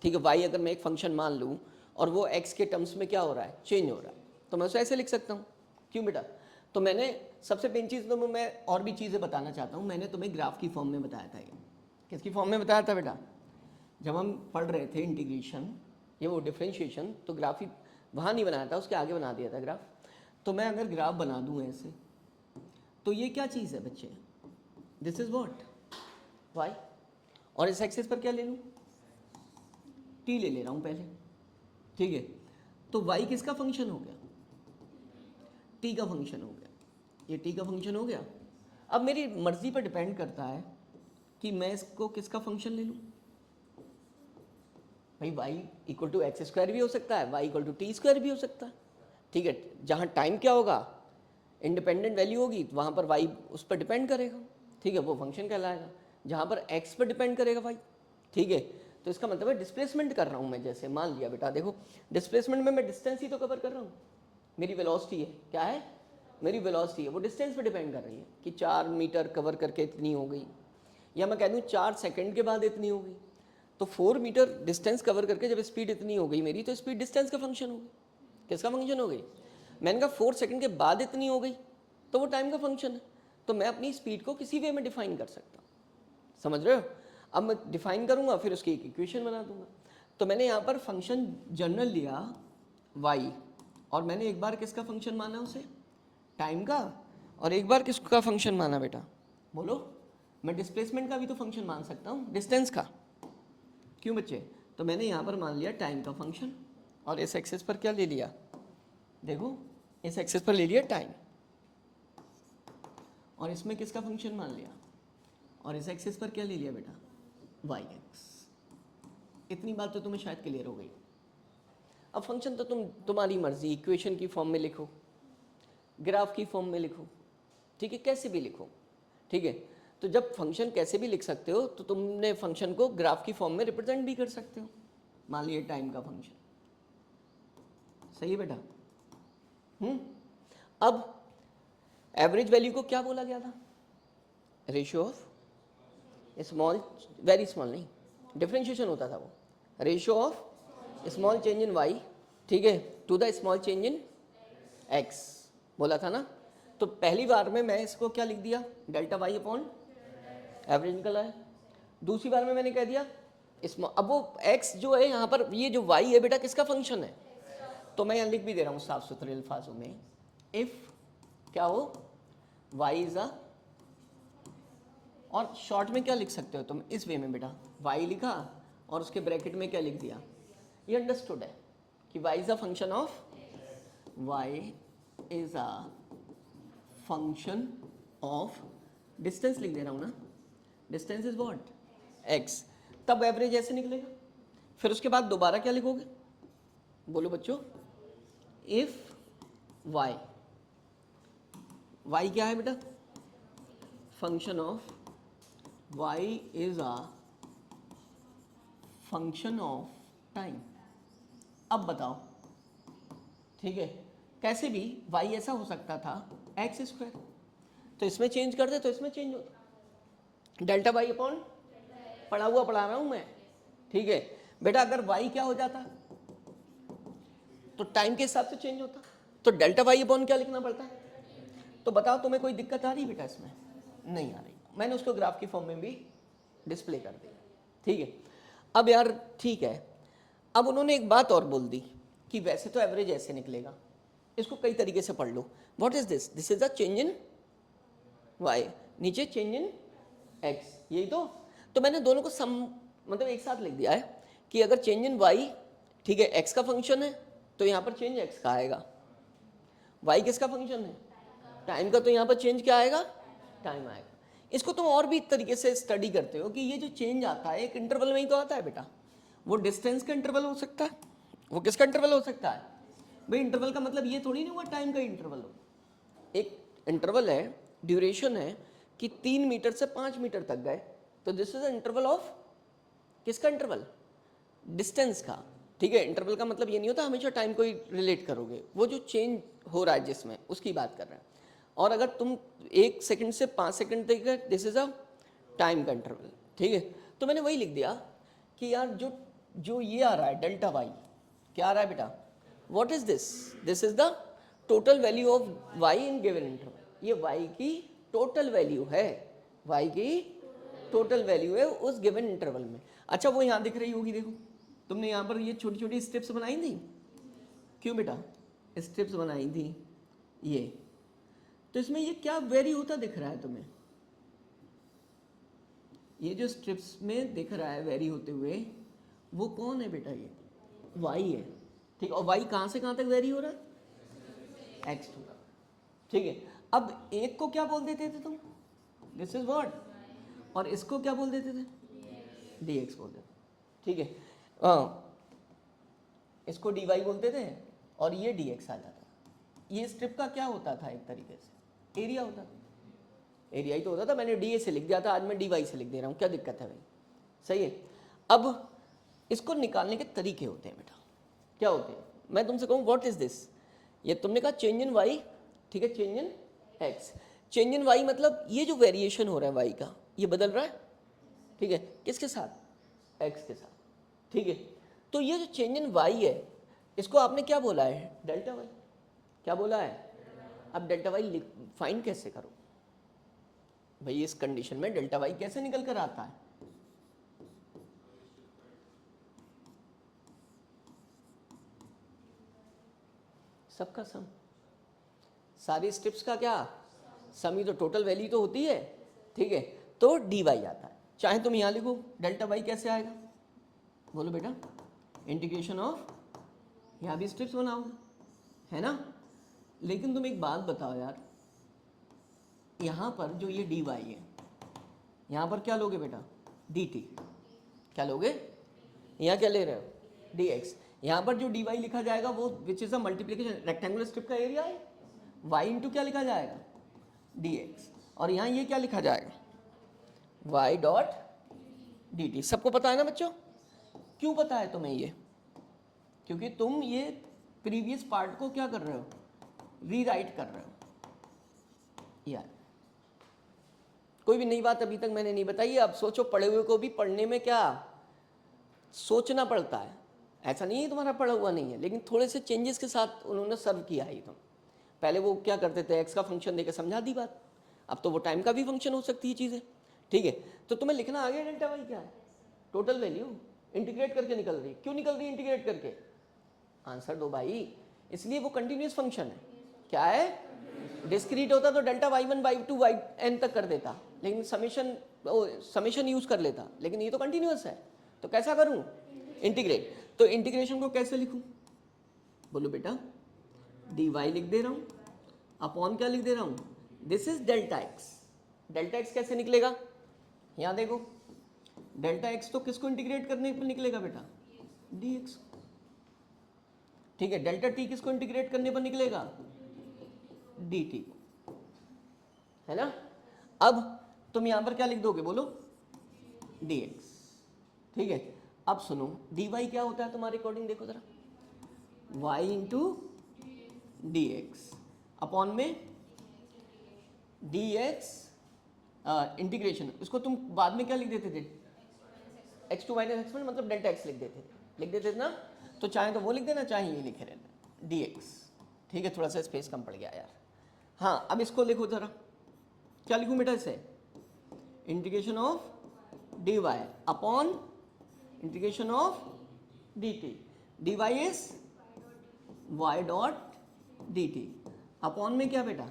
ठीक है। वाई अगर मैं एक फंक्शन मान लूँ और वो एक्स के टर्म्स में क्या हो रहा है, चेंज हो रहा है, तो मैं उसे ऐसे लिख सकता हूँ, क्यों बेटा। तो मैंने सबसे मेन चीज़ तो मैं और भी चीज़ें बताना चाहता हूँ, मैंने तुम्हें ग्राफ की फॉर्म में बताया था, ये किसकी फॉर्म में बताया था बेटा, जब हम पढ़ रहे थे इंटीग्रेशन, ये वो डिफ्रेंशिएशन, तो ग्राफ ही वहाँ नहीं बनाया था, उसके आगे बना दिया था ग्राफ। तो मैं अगर ग्राफ बना दूँ ऐसे, तो ये क्या चीज़ है बच्चे, दिस इज व्हाट वाई, और इस एक्सिस पर क्या ले लूँ, टी ले रहा हूँ पहले, ठीक है। तो वाई किसका फंक्शन हो गया, टी का फंक्शन हो गया, ये टी का फंक्शन हो गया। अब मेरी मर्जी पर डिपेंड करता है कि मैं इसको किसका फंक्शन ले लूँ, भाई y equal to x square भी हो सकता है, y equal to t square भी हो सकता है, ठीक है। जहाँ टाइम क्या होगा, इंडिपेंडेंट वैल्यू होगी, तो वहाँ पर वाई उस पर डिपेंड करेगा, ठीक है, वो फंक्शन कहलाएगा। जहाँ पर एक्स पर डिपेंड करेगा वाई, ठीक है। तो इसका मतलब है डिस्प्लेसमेंट कर रहा हूँ मैं, जैसे मान लिया बेटा देखो, डिस्प्लेसमेंट में मैं डिस्टेंस ही तो कवर कर रहा हूँ, मेरी वेलोसिटी है, क्या है, मेरी वेलोसिटी है, वो डिस्टेंस पर डिपेंड कर रही है कि 4 मीटर कवर करके इतनी हो गई, या मैं कह दूँ 4 सेकेंड के बाद इतनी हो गई। तो 4 मीटर डिस्टेंस कवर करके जब स्पीड इतनी हो गई मेरी, तो स्पीड डिस्टेंस का फंक्शन हो गई, किसका फंक्शन हो गई, मैंने कहा 4 सेकंड के बाद इतनी हो गई तो वो टाइम का फंक्शन है। तो मैं अपनी स्पीड को किसी वे में डिफाइन कर सकता हूँ, समझ रहे हो। अब मैं डिफाइन करूँगा, फिर उसकी एक इक्वेशन बना दूंगा। तो मैंने यहाँ पर फंक्शन जनरल लिया y, और मैंने एक बार किसका फंक्शन माना उसे, टाइम का, और एक बार किसका फंक्शन माना बेटा, बोलो। मैं डिस्प्लेसमेंट का भी तो फंक्शन मान सकता हूँ, डिस्टेंस का, क्यों बच्चे। तो मैंने यहाँ पर मान लिया टाइम का फंक्शन, और इस एक्सेस पर क्या ले लिया, देखो इस एक्सेस पर ले लिया टाइम, और इसमें किसका फंक्शन मान लिया, और इस एक्सेस पर क्या ले लिया बेटा, वाई एक्स। इतनी बात तो तुम्हें शायद क्लियर हो गई। अब फंक्शन तो तुम्हारी मर्जी, इक्वेशन की फॉर्म में लिखो, ग्राफ की फॉर्म में लिखो, ठीक है, कैसे भी लिखो, ठीक है। तो जब फंक्शन कैसे भी लिख सकते हो, तो तुमने फंक्शन को ग्राफ की फॉर्म में रिप्रेजेंट भी कर सकते हो। मान लिया टाइम का फंक्शन, सही है बेटा, अब एवरेज वैल्यू को क्या बोला गया था? Ratio of small, very small नहीं, डिफरेंशिएशन होता था वो, ratio of small change in y, ठीक है, to the small change in x बोला था ना। तो पहली बार में मैं इसको क्या लिख दिया, डेल्टा वाई अपॉन एवरेज निकला है। दूसरी बार में मैंने कह दिया अब वो x जो है यहाँ पर, ये जो y है बेटा किसका फंक्शन है? तो मैं यहाँ लिख भी दे रहा हूँ साफ सुथरे अल्फाजों में, इफ क्या हो y इज अ, और शॉर्ट में क्या लिख सकते हो तुम इस वे में बेटा, y लिखा और उसके ब्रैकेट में क्या लिख दिया, ये अंडरस्टूड है कि y is a function of, y is a function of, distance लिख दे रहा हूँ ना, डिस्टेंस इज व्हाट, x, तब एवरेज ऐसे निकलेगा। फिर उसके बाद दोबारा क्या लिखोगे, बोलो बच्चों, इफ y, y क्या है बेटा, function of, y is a function of time. अब बताओ, ठीक है, कैसे भी y ऐसा हो सकता था एक्स स्क्वायर, तो इसमें चेंज कर दे तो इसमें चेंज होता, डेल्टा वाई अपॉन, पढ़ा हुआ पढ़ा रहा हूं मैं, ठीक है बेटा। अगर y क्या हो जाता तो टाइम के हिसाब से चेंज होता, तो डेल्टा वाई अपॉन क्या लिखना पड़ता। तो बताओ तुम्हें कोई दिक्कत आ रही बेटा इसमें? नहीं आ रही, मैंने उसको ग्राफ की फॉर्म में भी डिस्प्ले कर दिया, ठीक है। अब यार ठीक है, अब उन्होंने एक बात और बोल दी कि वैसे तो एवरेज ऐसे निकलेगा, इसको कई तरीके से पढ़ लो। What is this, this is a change in Y, नीचे चेंज इन एक्स, यही तो मैंने दोनों को सम मतलब एक साथ लिख दिया है कि अगर चेंज इन वाई, ठीक है, एक्स का फंक्शन है तो यहाँ पर चेंज एक्स का आएगा, वाई किसका फंक्शन है, टाइम का, तो यहाँ पर चेंज क्या आएगा, टाइम आएगा। इसको तुम और भी तरीके से स्टडी करते हो कि ये जो चेंज आता है एक इंटरवल में ही तो आता है बेटा, वो डिस्टेंस का इंटरवल हो सकता है, वो किसका इंटरवल हो सकता है भाई, इंटरवल का मतलब ये थोड़ी नहीं हुआ टाइम का इंटरवल हो, एक इंटरवल है, ड्यूरेशन है कि 3 मीटर से 5 मीटर तक गए, तो दिस इज इंटरवल ऑफ, किसका इंटरवल, डिस्टेंस का, ठीक है। इंटरवल का मतलब ये नहीं होता हमेशा टाइम को ही रिलेट करोगे, वो जो चेंज हो रहा है जिसमें, उसकी बात कर रहे हैं। और अगर तुम 1 सेकंड से 5 सेकंड तक है, दिस इज अ टाइम का इंटरवल, ठीक है। तो मैंने वही लिख दिया कि यार जो जो ये आ रहा है डेल्टा वाई, क्या आ रहा है बेटा, what is this, this is the total value of y in given interval, ये वाई की टोटल वैल्यू है, वाई की टोटल वैल्यू है उस गिवन इंटरवल में। अच्छा वो यहाँ दिख रही होगी, देखो तुमने यहाँ पर ये छोटी छोटी स्टेप्स बनाई थी, क्यों बेटा स्टेप्स बनाई थी ये, तो इसमें ये क्या वेरी होता दिख रहा है तुम्हें, ये जो स्ट्रिप्स में दिख रहा है वेरी होते हुए, वो कौन है बेटा, ये वाई है, ठीक। और वाई कहाँ से कहाँ तक वेरी हो रहा है, एक्स टू, ठीक है। अब एक को क्या बोल देते थे तुम, दिस इज व्हाट, और इसको क्या बोल देते थे, डी एक्स बोल देते, ठीक है। इसको डी वाई बोलते थे और ये डी एक्स आ जाता। ये स्ट्रिप का क्या होता था, एक तरीके से एरिया होता था, एरिया ही तो होता था। मैंने डी ए से लिख दिया था, आज मैं डी वाई से लिख दे रहा हूँ, क्या दिक्कत है भाई, सही है। अब इसको निकालने के तरीके होते हैं बेटा, क्या होते हैं, मैं तुमसे कहूँ व्हाट इज दिस, ये तुमने कहा चेंज इन वाई, ठीक है, change in x, change in y मतलब ये जो वेरिएशन हो रहा है वाई का, ये बदल रहा है, ठीक है, किसके साथ, एक्स के साथ, ठीक है। तो ये जो चेंज इन वाई है, इसको आपने क्या बोला है, डेल्टा वाई, क्या बोला है। अब डेल्टा वाई फाइंड कैसे करो भाई, इस कंडीशन में डेल्टा वाई कैसे निकल कर आता है, सबका सम, सारी स्ट्रिप्स का क्या सम ही तो टोटल वैल्यू तो होती है, ठीक है। तो डी वाई आता है, चाहे तुम यहाँ लिखो डेल्टा वाई कैसे आएगा, बोलो बेटा, इंटीग्रेशन ऑफ, यहाँ भी स्ट्रिप्स बनाओगे है ना, लेकिन तुम एक बात बताओ यार, यहाँ पर जो ये डी वाई है, यहाँ पर क्या लोगे बेटा, डी टी, क्या लोगे, यहाँ क्या ले रहे हो, डी एक्स। यहाँ पर जो डी वाई लिखा जाएगा वो which is a multiplication, rectangular strip का एरिया है, वाई इंटू क्या लिखा जाएगा, डी एक्स, और यहाँ ये क्या लिखा जाएगा, वाई डॉट डी टी। सबको पता है ना बच्चों, क्यों पता है तुम्हें ये, क्योंकि तुम ये प्रीवियस पार्ट को क्या कर रहे हो, रीराइट कर रहे हो यार। कोई भी नई बात अभी तक मैंने नहीं बताई है। अब सोचो, पढ़े हुए को भी पढ़ने में क्या सोचना पड़ता है। ऐसा नहीं है तुम्हारा पढ़ा हुआ नहीं है, लेकिन थोड़े से चेंजेस के साथ उन्होंने सर्व किया है। तुम पहले वो क्या करते थे, एक्स का फंक्शन देकर समझा दी बात, अब तो वो टाइम का भी फंक्शन हो सकती है चीज़ें। ठीक है, तो तुम्हें लिखना आ गया डेल्टा वाई क्या है, टोटल वैल्यू इंटीग्रेट करके निकल रही है। क्यों निकल रही है इंटीग्रेट करके, आंसर दो भाई। इसलिए वो कंटिन्यूस फंक्शन है। क्या है, डिस्क्रीट होता तो delta y one y two y n तक कर देता, लेकिन समेशन यूज कर लेता, लेकिन ये तो कंटिन्यूस है। तो कैसा करूं, इंटीग्रेट। तो इंटीग्रेशन को कैसे लिखूं, बोलो बेटा, डी वाई लिख दे रहा हूं, अपॉन क्या लिख दे रहा हूं, this is delta x. Delta x कैसे निकलेगा, यहां देखो, डेल्टा एक्स तो किसको इंटीग्रेट करने पर निकलेगा बेटा, डी एक्स। ठीक है, डेल्टा टी किसको इंटीग्रेट करने पर निकलेगा, डी टी, है ना। अब तुम यहां पर क्या लिख दोगे, बोलो, डी एक्स। ठीक है, अब सुनो, डी वाई क्या होता है तुम्हारे अकॉर्डिंग, देखो जरा, y into d x upon में डी एक्स इंटीग्रेशन। उसको तुम बाद में क्या लिख देते थे, एक्स टू माइनस एक्स मतलब डेल्टा एक्स लिख देते थे ना। तो चाहे तो वो लिख देना, चाहे ये लिखे रहना, डी एक्स। ठीक है, थोड़ा सा स्पेस कम पड़ गया यार। हाँ, अब इसको लिखो जरा, क्या लिखूं बेटा इसे, integration of d y upon integration of d t. D y is y dot d t upon में क्या बेटा,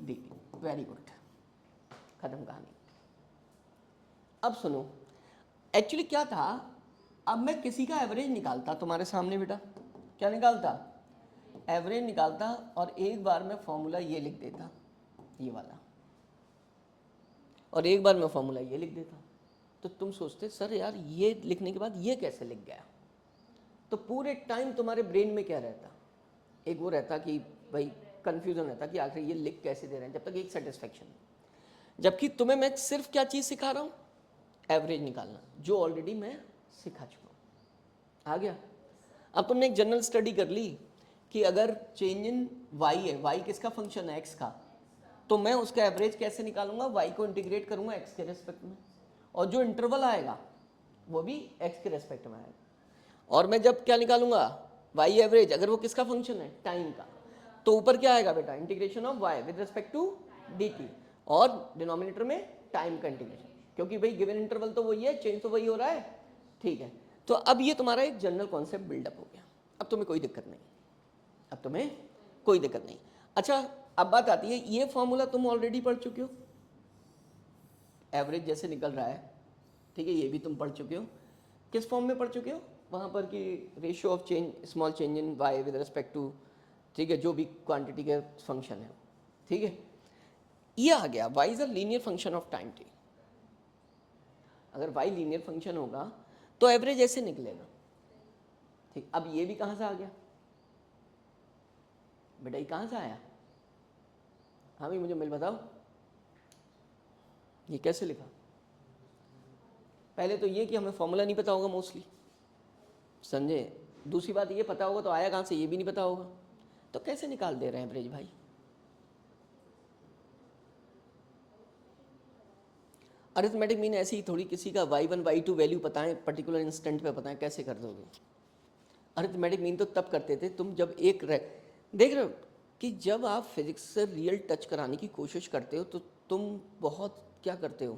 डी टी। वेरी गुड, खत्म कहानी। अब सुनो, एक्चुअली क्या था, अब मैं किसी का एवरेज निकालता तुम्हारे सामने बेटा, क्या निकालता, एवरेज निकालता, और एक बार मैं फॉर्मूला ये लिख देता, ये वाला, और एक बार मैं फॉर्मूला ये लिख देता। तो तुम सोचते सर यार ये लिखने के बाद ये कैसे लिख गया। तो पूरे टाइम तुम्हारे ब्रेन में क्या रहता, एक वो रहता कि भाई कंफ्यूजन रहता कि आखिर ये लिख कैसे दे रहे हैं, जब तक एक सेटिस्फेक्शन। जबकि तुम्हें मैं सिर्फ क्या चीज़ सिखा रहा हूँ, एवरेज निकालना, जो ऑलरेडी मैं सिखा चुका हूँ। आ गया। अब तुमने एक जनरल स्टडी कर ली कि अगर चेंज इन वाई है, वाई किसका फंक्शन है, एक्स का, तो मैं उसका एवरेज कैसे निकालूंगा, वाई को इंटीग्रेट करूंगा एक्स के रेस्पेक्ट में, और जो इंटरवल आएगा वो भी एक्स के रेस्पेक्ट में आएगा। और मैं जब क्या निकालूंगा, वाई एवरेज, अगर वो किसका फंक्शन है, टाइम का, तो ऊपर क्या आएगा बेटा, integration of y with respect to d t, और डिनोमिनेटर में टाइम का इंटीग्रेशन, क्योंकि भाई गिवन इंटरवल तो वही है, चेंज तो वही हो रहा है। ठीक है, तो अब ये तुम्हारा एक जनरल कॉन्सेप्ट बिल्डअप हो गया। अब तुम्हें कोई दिक्कत नहीं, अब तुम्हें कोई दिक्कत नहीं। अच्छा, अब बात आती है, ये फॉर्मूला तुम ऑलरेडी पढ़ चुके हो, एवरेज जैसे निकल रहा है। ठीक है, ये भी तुम पढ़ चुके हो, किस फॉर्म में पढ़ चुके हो, वहाँ पर कि ratio of change, small change in y with respect to, ठीक है, जो भी क्वांटिटी के फंक्शन है। ठीक है, ये आ गया, y is a linear function of time t. अगर वाई लीनियर फंक्शन होगा तो एवरेज ऐसे निकलेगा। ठीक, अब ये भी कहाँ से आ गया बेटा, ये कहाँ से आया, हाँ भाई मुझे मिल बताओ, ये कैसे लिखा। पहले तो ये कि हमें फॉर्मूला नहीं पता होगा मोस्टली, समझे। दूसरी बात ये पता होगा तो आया कहाँ से, ये भी नहीं पता होगा, तो कैसे निकाल दे रहे हैं एवरेज भाई। अरिथमेटिक मीन ऐसी ही थोड़ी, किसी का y1 y2 वैल्यू पता है, पर्टिकुलर इंस्टेंट पे पता है, कैसे कर दोगे। अरिथमेटिक मीन तो तब करते थे तुम जब देख रहे हो कि जब आप फिजिक्स से रियल टच कराने की कोशिश करते हो तो तुम बहुत क्या करते हो,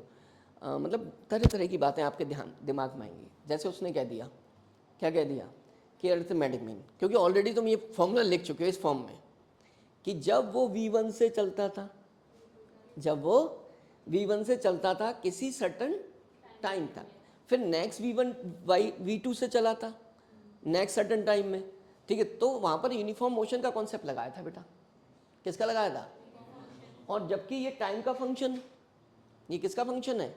मतलब तरह तरह की बातें आपके दिमाग में आएंगी। जैसे उसने कह दिया, क्या कह दिया कि अरिथमेटिक मीन, क्योंकि ऑलरेडी तुम ये फॉर्मूला लिख चुके हो इस फॉर्म में, कि जब वो v1 से चलता था, जब वो v1 से चलता था किसी सर्टन टाइम तक, फिर नेक्स्ट v1 v2 से चला था नेक्स्ट सर्टन टाइम में। ठीक है, तो वहाँ पर यूनिफॉर्म मोशन का कॉन्सेप्ट लगाया था बेटा, किसका लगाया था, और जबकि ये टाइम का फंक्शन, ये किसका फंक्शन है,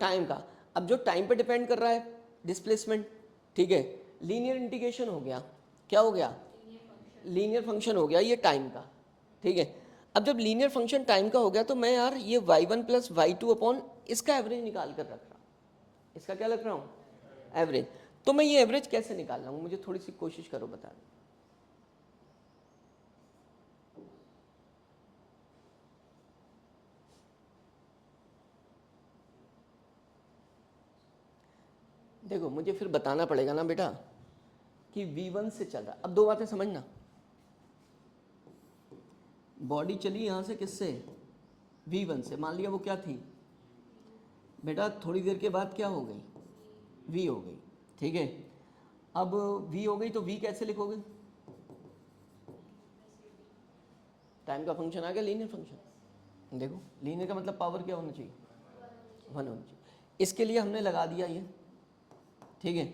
टाइम का। अब जो टाइम पे डिपेंड कर रहा है डिस्प्लेसमेंट, ठीक है, लीनियर इंटीग्रेशन हो गया, क्या हो गया, लीनियर फंक्शन हो गया ये टाइम का। ठीक है, अब जब लीनियर फंक्शन टाइम का हो गया तो मैं यार ये y1 प्लस y2 अपॉन इसका एवरेज निकाल कर रख रहा हूँ, इसका क्या रख रहा हूँ, एवरेज। तो मैं ये एवरेज कैसे निकाल रहा हूँ, मुझे थोड़ी सी कोशिश करो बताने। देखो मुझे फिर बताना पड़ेगा ना बेटा कि V1 से चल रहा। अब दो बातें समझना, बॉडी चली यहाँ से किससे, V1 से। मान लिया वो क्या थी बेटा, थोड़ी देर के बाद क्या हो गई, V हो गई, ठीक है। अब V हो गई तो V कैसे लिखोगे, टाइम का फंक्शन आ गया, लीनियर फंक्शन। देखो लीनियर का मतलब पावर क्या होना चाहिए, 1 होना चाहिए। इसके लिए हमने लगा दिया ये, ठीक है,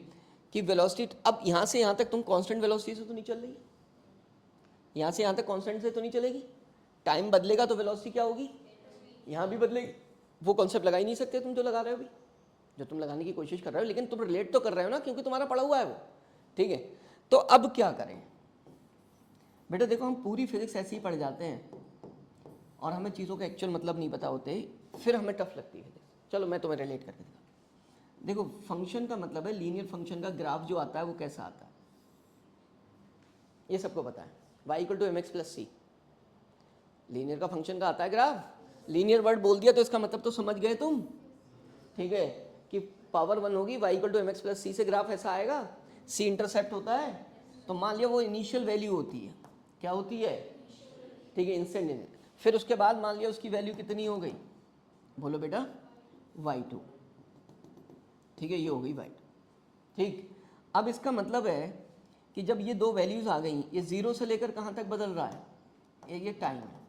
कि वेलोसिटी अब यहाँ से यहाँ तक तुम कांस्टेंट वेलोसिटी से तो नहीं चल रही, यहाँ से यहाँ तक कांस्टेंट से तो नहीं चलेगी। टाइम बदलेगा तो वेलोसिटी क्या होगी, यहाँ भी बदलेगी। वो कॉन्सेप्ट लगा ही नहीं सकते तुम जो लगा रहे हो अभी, जो तुम लगाने की कोशिश कर रहे हो, लेकिन तुम रिलेट तो कर रहे हो ना, क्योंकि तुम्हारा पड़ा हुआ है वो, ठीक है। तो अब क्या करें बेटा, देखो हम पूरी फिजिक्स ऐसे ही पढ़ जाते हैं और हमें चीज़ों का एक्चुअल मतलब नहीं पता होते, फिर हमें टफ लगती है फिजिक्स। चलो मैं तुम्हें रिलेट करके दिखा। देखो फंक्शन का मतलब है, लीनियर फंक्शन का ग्राफ जो आता है वो कैसा आता है, ये सबको पता है, y = mx + c। लीनियर का फंक्शन का आता है ग्राफ। लीनियर वर्ड बोल दिया तो इसका मतलब तो समझ गए तुम, ठीक है, कि पावर 1 होगी, y = mx + c से ग्राफ ऐसा आएगा, c इंटरसेप्ट होता है। तो मान लिया वो इनिशियल वैल्यू होती है, क्या होती है, ठीक है, इंस्टेंट। फिर उसके बाद मान लिया उसकी वैल्यू कितनी हो गई, बोलो बेटा y2, ठीक है, ये हो गई y2, ठीक। अब इसका मतलब है कि जब ये दो वैल्यूज आ गई, ये 0 से लेकर कहाँ तक बदल रहा है, ये टाइम है,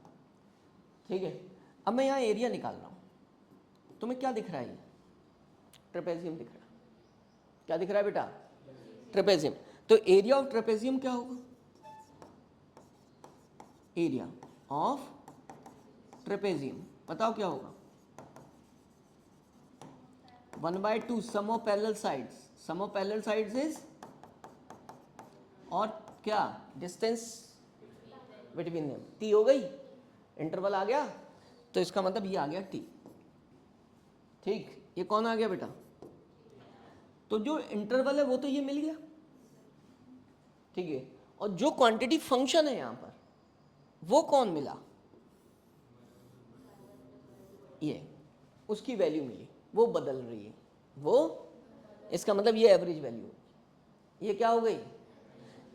ठीक है। अब मैं यहाँ एरिया निकाल रहा हूँ, तुम्हें क्या दिख रहा है, ये ट्रेपेजियम दिख रहा है, क्या दिख रहा है बेटा, ट्रेपेजियम। तो एरिया ऑफ ट्रेपेजियम क्या होगा, एरिया ऑफ ट्रेपेजियम बताओ क्या होगा, 1/2 sum of parallel sides, sum of parallel sides is, और क्या, डिस्टेंस बिटवीन देम, टी हो गई, इंटरवल आ गया, तो इसका मतलब ये आ गया टी, ठीक। ये कौन आ गया बेटा, तो जो इंटरवल है वो तो ये मिल गया, ठीक है। और जो क्वांटिटी फंक्शन है यहां पर वो कौन मिला, ये उसकी वैल्यू मिली, वो बदल रही है वो, इसका मतलब ये एवरेज वैल्यू, ये क्या हो गई।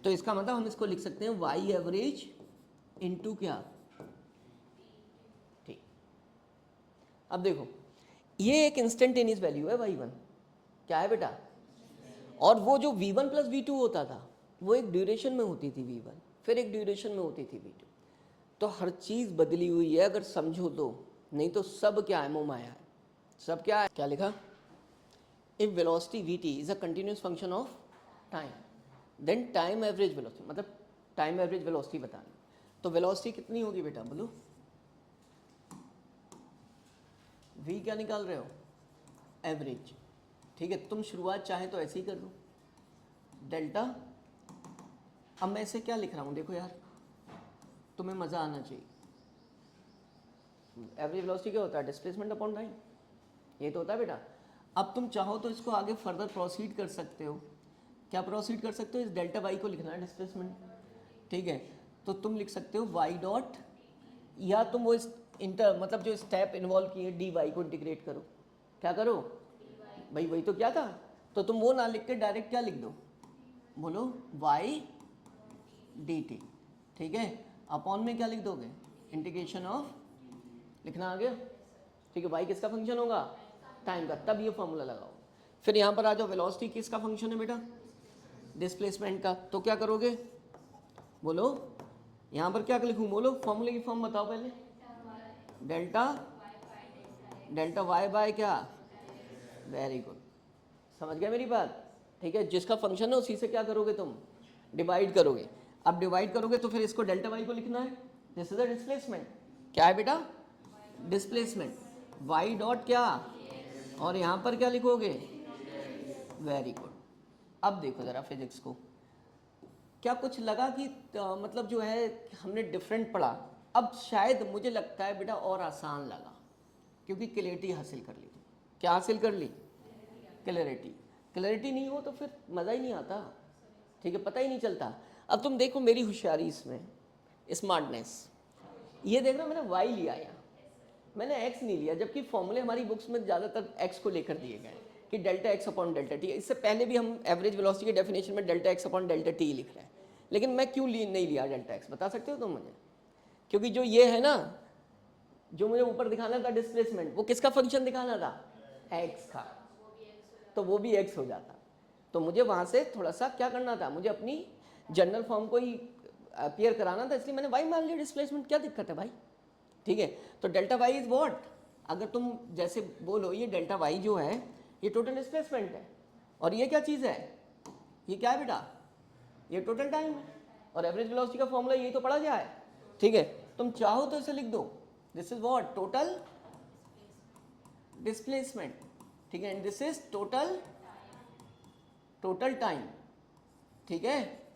तो इसका मतलब हम इसको लिख सकते हैं y एवरेज इंटू क्या, ठीक। अब देखो ये एक इंस्टेंटेनियस वैल्यू है y1, क्या है बेटा, और वो जो v1 + v2 होता था वो एक ड्यूरेशन में होती थी v1, फिर एक ड्यूरेशन में होती थी v2। तो हर चीज़ बदली हुई है अगर समझो तो, नहीं तो सब क्या है, मोमाया है, सब क्या है, क्या लिखा, if velocity vt is a continuous function of time then time average velocity, मतलब टाइम एवरेज वेलोसिटी बतानी। तो वेलोसिटी कितनी होगी बेटा बोलो, v क्या निकाल रहे हो, एवरेज, ठीक है। तुम शुरुआत चाहे तो ऐसे ही कर दो, डेल्टा। अब मैं इसे क्या लिख रहा हूँ, देखो यार तुम्हें मज़ा आना चाहिए, एवरेज वेलोसिटी क्या होता है, डिस्प्लेसमेंट अपॉन टाइम, ये तो होता है बेटा। अब तुम चाहो तो इसको आगे फर्दर प्रोसीड कर सकते हो, क्या प्रोसीड कर सकते हो, इस डेल्टा वाई को लिखना है डिस्प्लेसमेंट, ठीक है। तो तुम लिख सकते हो वाई डॉट, या तुम वो इंटर मतलब जो स्टेप इन्वॉल्व किए डी वाई को इंटीग्रेट करो, क्या करो भाई, वही तो क्या था। तो तुम वो ना लिख के डायरेक्ट क्या लिख दो, बोलो वाई डी टी, ठीक है। अपॉन में क्या लिख दोगे, इंटीग्रेशन ऑफ, लिखना आ गया, ठीक है। वाई किसका फंक्शन होगा, टाइम का, तब ये फॉर्मूला लगाओ। फिर यहाँ पर आ जाओ, वेलोसिटी किसका फंक्शन है बेटा, डिस्प्लेसमेंट का। तो क्या करोगे बोलो, यहाँ पर क्या लिखूँ, बोलो फॉर्मूले की फॉर्म बताओ पहले, डेल्टा, डेल्टा वाई बाय क्या, वेरी गुड, समझ गए मेरी बात, ठीक है। जिसका फंक्शन है उसी से क्या करोगे तुम, डिवाइड करोगे। अब डिवाइड करोगे तो फिर इसको डेल्टा वाई को लिखना है, दिस इज द डिस्प्लेसमेंट, क्या है बेटा, डिस्प्लेसमेंट, वाई डॉट क्या, और यहाँ पर क्या लिखोगे, वेरी गुड। अब देखो ज़रा फिजिक्स को, क्या कुछ लगा कि मतलब जो है हमने डिफरेंट पढ़ा। अब शायद मुझे लगता है बेटा और आसान लगा, क्योंकि क्लैरिटी हासिल कर ली थी। क्या हासिल कर ली, क्लैरिटी। क्लैरिटी नहीं हो तो फिर मज़ा ही नहीं आता, ठीक है, पता ही नहीं चलता। अब तुम देखो मेरी होशियारी इसमें, स्मार्टनेस, ये देखना मैंने y लिया यहाँ, मैंने x नहीं लिया, जबकि फॉर्मूले हमारी बुक्स में ज़्यादातर x को लेकर दिए गए, कि delta x upon delta T. इससे पहले भी हम एवरेज वेलोसिटी के डेफिनेशन में delta x upon delta T लिख रहे हैं, लेकिन मैं क्यों नहीं लिया डेल्टा एक्स, बता सकते हो तुम मुझे? क्योंकि जो ये है ना, जो मुझे ऊपर दिखाना था डिस्प्लेसमेंट, वो किसका फंक्शन दिखाना था? एक्स का, तो वो भी एक्स हो जाता। तो मुझे वहाँ से थोड़ा सा क्या करना था, मुझे अपनी जनरल फॉर्म को ही अपीयर कराना था, इसलिए मैंने वाई मान लिया डिस्प्लेसमेंट। क्या दिक्कत है भाई? ठीक है, तो डेल्टा वाई इज व्हाट? अगर तुम जैसे बोलो ये डेल्टा वाई जो है ये टोटल डिस्प्लेसमेंट है, और ये क्या चीज़ है? ये क्या है बेटा? ये टोटल टाइम है, और एवरेज वेलोसिटी का फॉर्मूला यही तो पढ़ा गया है। ठीक है, तुम चाहो तो इसे लिख दो, this is what? Total displacement. ठीक है, and this is total time. ठीक है,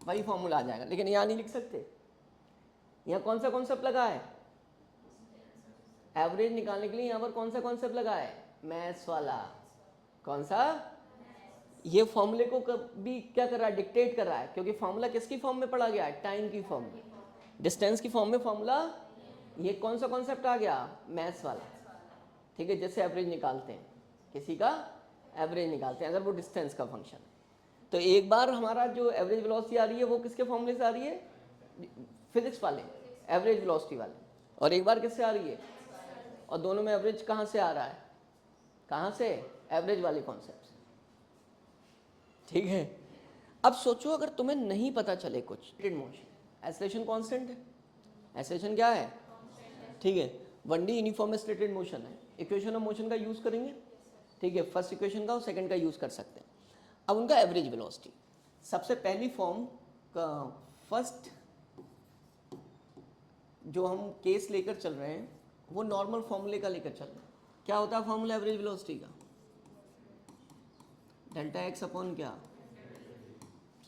वही फॉर्मूला आ जाएगा, लेकिन यहाँ नहीं लिख सकते। यहाँ कौन सा कॉन्सेप्ट लगा है? एवरेज निकालने के लिए यहाँ पर कौन सा कॉन्सेप्ट लगा है? मैथ्स वाला। कौन सा? ये फॉर्मूले को कभी क्या कर रहा है? डिक्टेट कर रहा है, क्योंकि फॉर्मूला किसकी फॉर्म में पढ़ा गया है? टाइम की फॉर्म में, डिस्टेंस की फॉर्म में फॉर्मूला। ये कौन सा कॉन्सेप्ट आ गया? मैथ्स वाला। ठीक है, जैसे एवरेज निकालते हैं, किसी का एवरेज निकालते हैं अगर वो डिस्टेंस का फंक्शन है, तो एक बार हमारा जो एवरेज वेलोसिटी आ रही है वो किसके फॉर्मूले से आ रही है? फिजिक्स वाले, एवरेज वेलोसिटी वाले, और एक बार किससे आ रही है? और दोनों में एवरेज कहाँ से आ रहा है? कहाँ से? एवरेज वाले कॉन्सेप्ट से। ठीक है, अब सोचो अगर तुम्हें नहीं पता चले कुछ, मोशन एक्सेलरेशन कांस्टेंट है, एक्सेलरेशन क्या है? ठीक है, 1D यूनिफॉर्म स्ट्रेटेड मोशन है, इक्वेशन ऑफ मोशन का यूज करेंगे। ठीक है, फर्स्ट इक्वेशन का और सेकंड का यूज कर सकते हैं। अब उनका एवरेज वेलोसिटी, सबसे पहली फॉर्म का फर्स्ट जो हम केस लेकर चल रहे हैं वो नॉर्मल फॉर्मूले का लेकर चल रहे हैं। क्या होता है फॉर्मूला एवरेज वेलोसिटी का? डेल्टा एक्स अपॉन क्या?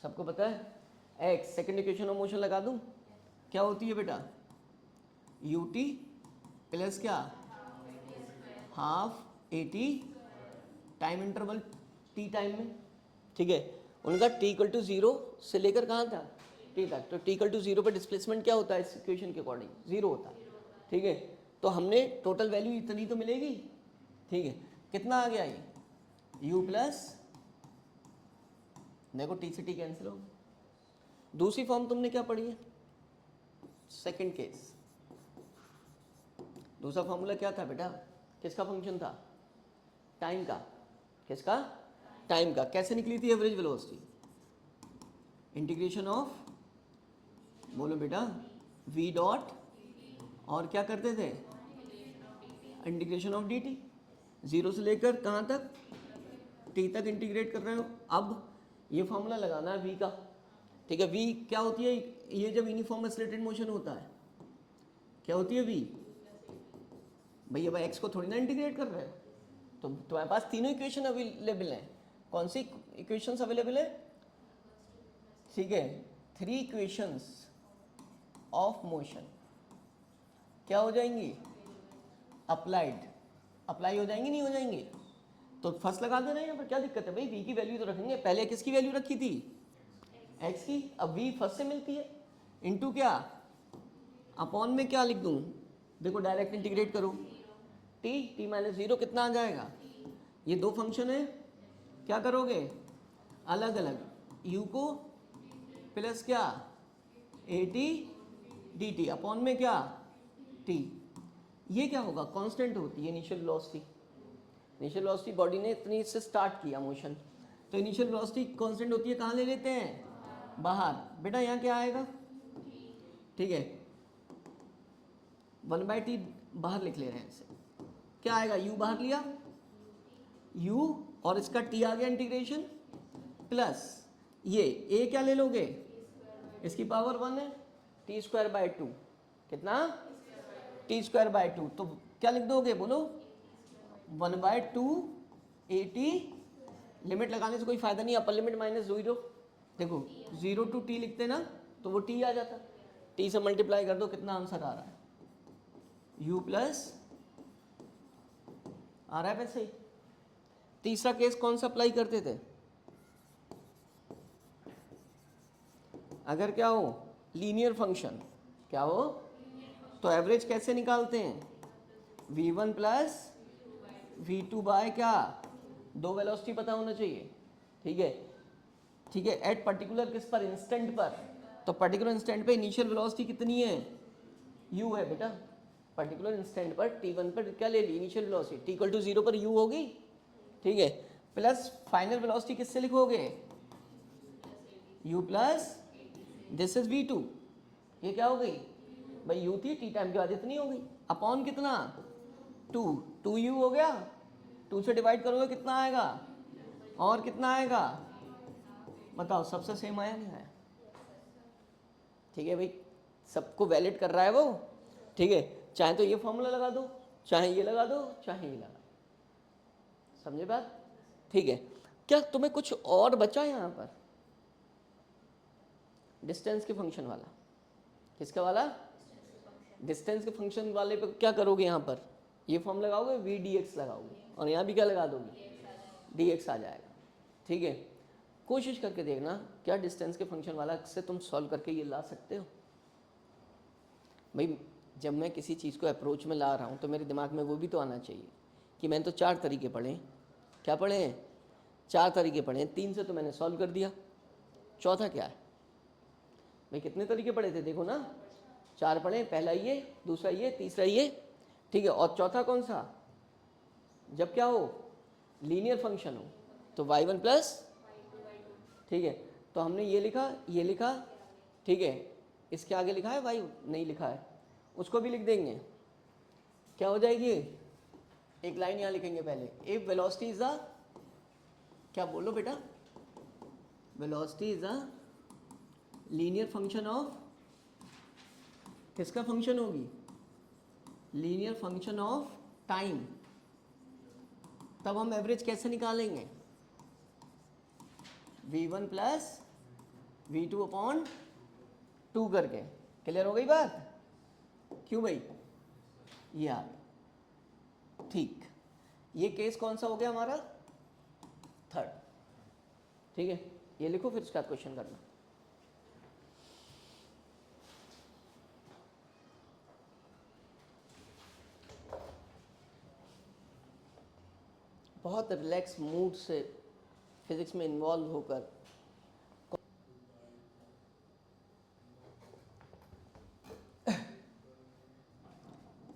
सबको पता है? X. Second equation of motion लगा दूं, क्या होती है बेटा? यू टी प्लस क्या? Half A T time interval T time में। ठीक है, उनका टी इक्वल टू 0 से लेकर कहाँ था? टी तक। तो टी इक्वल टू 0 पर डिस्प्लेसमेंट क्या होता है इस इक्वेशन के अकॉर्डिंग? 0 होता है। ठीक है, तो हमने टोटल वैल्यू इतनी तो मिलेगी। ठीक है, कितना आ गया ये? u प्लस, देखो टी से टी कैंसिल हो। दूसरी फॉर्म तुमने क्या पढ़ी है? Second case. दूसरा फॉर्मूला क्या था बेटा? किसका फंक्शन था? टाइम का। किसका? टाइम का। कैसे निकली थी एवरेज वेलोसिटी? इंटीग्रेशन ऑफ, बोलो बेटा, v डॉट, और क्या करते थे? Integration of dt। 0 से लेकर कहाँ तक? t तक इंटीग्रेट कर रहे हो। अब ये फॉर्मूला लगाना है v का। ठीक है, v क्या होती है? ये जब यूनिफॉर्म एक्सेलरेटेड मोशन होता है क्या होती है v? भैया भाई x को थोड़ी ना इंटीग्रेट कर रहे हो, तो तुम्हारे पास तीनों इक्वेशन अवेलेबल हैं। कौन सी इक्वेशंस अवेलेबल है? ठीक है, 3 इक्वेशंस ऑफ मोशन क्या हो जाएंगी? अप्लाई हो जाएंगी, नहीं हो जाएंगी? तो फर्स्ट लगा दे रहे हैं यहाँ पर, क्या दिक्कत है भाई? v की वैल्यू तो रखेंगे। पहले किसकी वैल्यू रखी थी? x की। अब v फर्स्ट से मिलती है, इनटू क्या? अपॉन में क्या लिख दूं? देखो डायरेक्ट इंटीग्रेट करो, t माइनस 0 कितना आ जाएगा? ये दो फंक्शन है, क्या करोगे? अलग अलग, u को प्लस क्या? at dt अपॉन में क्या? t। ये क्या होगा? कांस्टेंट होती है initial velocity. Initial velocity body ने इतनी से स्टार्ट किया मोशन, तो इनिशियल वेलोसिटी कांस्टेंट होती है। कहाँ ले लेते हैं? बाहर। बेटा यहाँ क्या आएगा? ठीक है, 1/t बाहर लिख ले रहे हैं इसे। क्या आएगा? u बाहर लिया, u और इसका t आ गया इंटीग्रेशन, प्लस ये a क्या ले लोगे? इसकी पावर 1 है, t²/2। कितना? t²/2। तो क्या लिख दोगे? बोलो, 1/2 at। लिमिट लगाने से कोई फायदा नहीं, अपर लिमिट -0। देखो 0 to t लिखते ना तो वो t आ जाता, t से मल्टीप्लाई कर दो, कितना आंसर आ रहा है? u प्लस आ रहा है वैसे ही। तीसरा केस कौन सा अप्लाई करते थे? अगर क्या हो? Linear function. क्या हो? तो एवरेज कैसे निकालते हैं? v1 प्लस v2 बाय क्या? दो वेलोसिटी पता होना चाहिए, ठीक है, ठीक है। एट पर्टिकुलर किस पर, इंस्टेंट पर, तो पर्टिकुलर इंस्टेंट पे इनिशियल वेलोसिटी कितनी है, u है बेटा। पर्टिकुलर इंस्टेंट पर t1 पर क्या ले ली, इनिशियल वेलोसिटी, t = 0 पर u होगी, ठीक है, प्लस फाइनल वेलोसिटी किससे लिखोगे, u plus this is v2, ये क्या हो गई भाई, u थी, t टाइम के बाद इतनी हो गई, अपॉन कितना 2, 2u हो गया, 2 से डिवाइड करोगे कितना आएगा, और कितना आएगा बताओ, सबसे सेम आया नहीं आया, ठीक है भाई, सबको वैलिड कर रहा है वो, ठीक है। चाहे तो ये फॉर्मूला लगा दो, चाहे ये लगा दो, चाहे ये लगा दो, समझे बात, ठीक है। क्या तुम्हें कुछ और बचा यहाँ पर, डिस्टेंस के फंक्शन वाला, किसका वाला, डिस्टेंस के फंक्शन वाले पे क्या करोगे, यहाँ पर ये फॉर्म लगाओगे, वी डी एक्स लगाओगे, और यहाँ भी क्या लगा दोगे, डी एक्स आ जाएगा, ठीक है। कोशिश करके देखना क्या डिस्टेंस के फंक्शन वाला से तुम सॉल्व करके ये ला सकते हो। भाई जब मैं किसी चीज़ को अप्रोच में ला रहा हूँ तो मेरे दिमाग में वो भी तो आना चाहिए कि मैंने तो 4 तरीके पढ़े, क्या पढ़े हैं, 4 तरीके पढ़े हैं, 3 से तो मैंने सॉल्व कर दिया, चौथा क्या है भाई, कितने तरीके पढ़े थे देखो ना, 4 पढ़े, पहला ये, दूसरा ये, तीसरा ये, ठीक है, और चौथा कौन सा, जब क्या हो, लीनियर फंक्शन हो, तो y1 प्लस, ठीक है, तो हमने ये लिखा, ये लिखा, ठीक है, इसके आगे लिखा है y नहीं लिखा है, उसको भी लिख देंगे, क्या हो जाएगी, एक लाइन यहाँ लिखेंगे पहले, इफ वेलोसिटी इज अ, क्या बोलो बेटा, velocity is a linear function of, किसका फंक्शन होगी, लीनियर फंक्शन ऑफ टाइम, तब हम एवरेज कैसे निकालेंगे, v1 प्लस v2 अपॉन 2 करके, क्लियर हो गई बात, क्यों भाई, ये आ गई, ठीक, ये केस कौन सा हो गया हमारा, थर्ड, ठीक है, ये लिखो फिर उसका क्वेश्चन करना। बहुत रिलैक्स मूड से फिजिक्स में इन्वॉल्व होकर,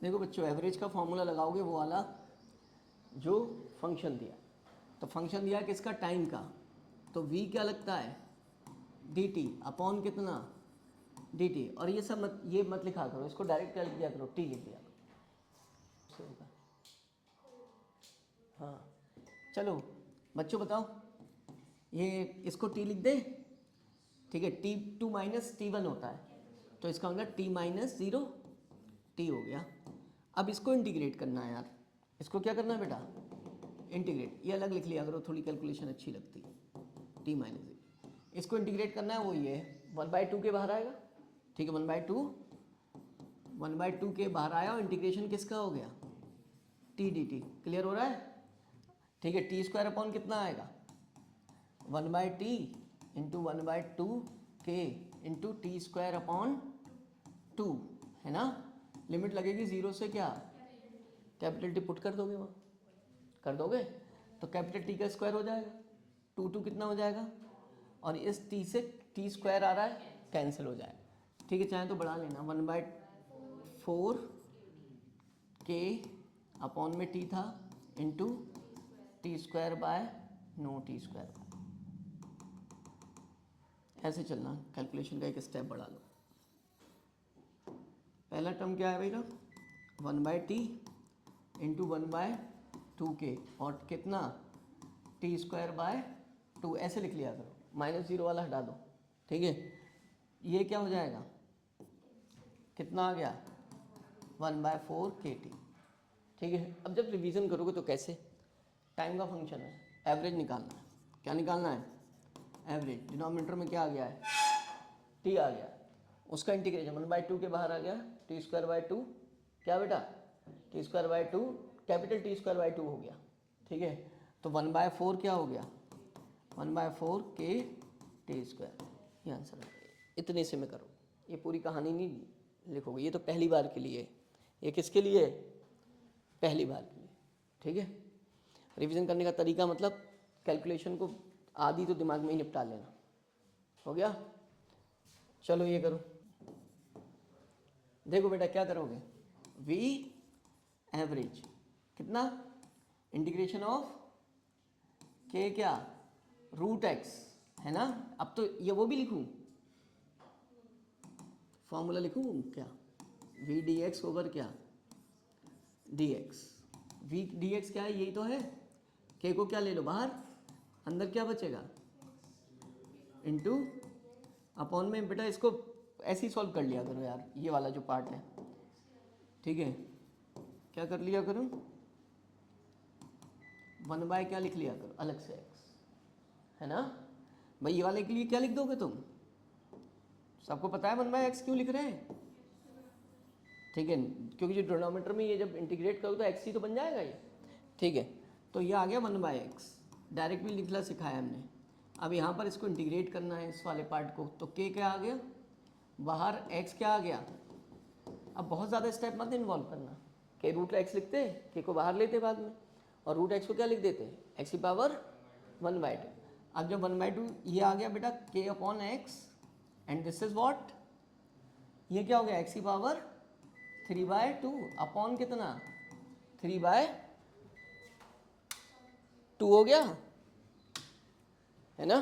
देखो बच्चों, एवरेज का फॉर्मूला लगाओगे वो वाला जो फंक्शन दिया, तो फंक्शन दिया किसका, टाइम का, तो v क्या लगता है, dt अपॉन कितना, dt, और ये सब मत, ये मत लिखा करो, इसको डायरेक्ट क्या लिख दिया करो, t लिख दिया करो, हाँ चलो बच्चों बताओ, ये इसको t लिख दे, ठीक है, t2 माइनस t1 होता है, तो इसका मतलब t माइनस 0 t हो गया। अब इसको इंटीग्रेट करना है यार, इसको क्या करना है बेटा, इंटीग्रेट, ये अलग लिख लिया करो, थोड़ी कैलकुलेशन अच्छी लगती है, t माइनस 0, इसको इंटीग्रेट करना है, वो ये है 1/2 के बाहर आएगा, ठीक है, 1/2 के बाहर आया, और इंटीग्रेशन किसका हो गया, t dt, क्लियर हो रहा है, ठीक है, टी स्क्वायर अपॉन कितना आएगा, 1/t इंटू 1/2 के इंटू टी स्क्वायर अपॉन 2, है ना, लिमिट लगेगी 0 से क्या, कैपिटल टी पुट कर दोगे, वहाँ कर दोगे, तो कैपिटल टी का स्क्वायर हो जाएगा, 2 कितना हो जाएगा, और इस टी से टी स्क्वायर आ रहा है, कैंसिल हो जाएगा, ठीक है, चाहे तो बढ़ा लेना, 1/4 के अपॉन में टी था into t square by no t square by, ऐसे चलना, कैलकुलेशन का एक स्टेप बढ़ा लो। पहला टर्म क्या है बेटा, 1/t इंटू 1/2 के, और कितना टी स्क्वायर बाय 2, ऐसे लिख लिया करो, -0 वाला हटा दो, ठीक है, ये क्या हो जाएगा, कितना आ गया 1/4 kT, ठीक है। अब जब रिवीजन करोगे तो कैसे, टाइम का फंक्शन है, एवरेज निकालना है, क्या निकालना है, एवरेज, डिनोमिनेटर में क्या आ गया है, टी आ गया, उसका इंटीग्रेशन 1/2 के बाहर आ गया, टी स्क्वायर बाय 2, क्या बेटा, T square bye 2, capital T square bye 2 हो गया, ठीक है, तो 1/4 क्या हो गया, 1/4 के टी स्क्वायर, ये आंसर है, इतने से में करो, ये पूरी कहानी नहीं लिखोगे, ये तो पहली बार के लिए, ये किसके लिए, पहली बार के लिए, ठीक है। रिवीजन करने का तरीका मतलब कैलकुलेशन को आधी तो दिमाग में ही निपटा लेना। हो गया? चलो ये करो। देखो बेटा क्या करोगे, वी एवरेज कितना, इंटीग्रेशन ऑफ के क्या, रूट एक्स है ना। अब तो ये वो भी लिखूं, फॉर्मूला लिखूं क्या, वी डी एक्स ओवर क्या d x. V d x क्या है, यही तो है। के को क्या ले लो बाहर, अंदर क्या बचेगा, इनटू अपॉन में। बेटा इसको ऐसे ही सॉल्व कर लिया करो यार, ये वाला जो पार्ट है, ठीक है। क्या कर लिया करो, 1 बाय क्या लिख लिया करो अलग से x, है ना भाई। ये वाले के लिए क्या लिख दोगे तुम, सबको पता है 1 बाय एक्स क्यों लिख रहे हैं, ठीक है। क्योंकि जो डिनोमिनेटर में ये जब इंटीग्रेट करोगे तो एक्स ही तो बन जाएगा ये, ठीक है। तो ये आ गया 1 बाय एक्स, डायरेक्ट भी लिखना सिखाया हमने। अब यहाँ पर इसको इंटीग्रेट करना है इस वाले पार्ट को, तो के क्या आ गया बाहर, x क्या आ गया। अब बहुत ज़्यादा स्टेप मत इन्वॉल्व करना, के रूट एक्स लिखते, के को बाहर लेते बाद में, और रूट एक्स को क्या लिख देते, एक्स की पावर 1/2। अब जब 1/2 ये आ गया बेटा के upon x, and this is what, ये क्या हो गया एक्स की पावर 3/2 अपॉन कितना 3/2 हो गया, है ना,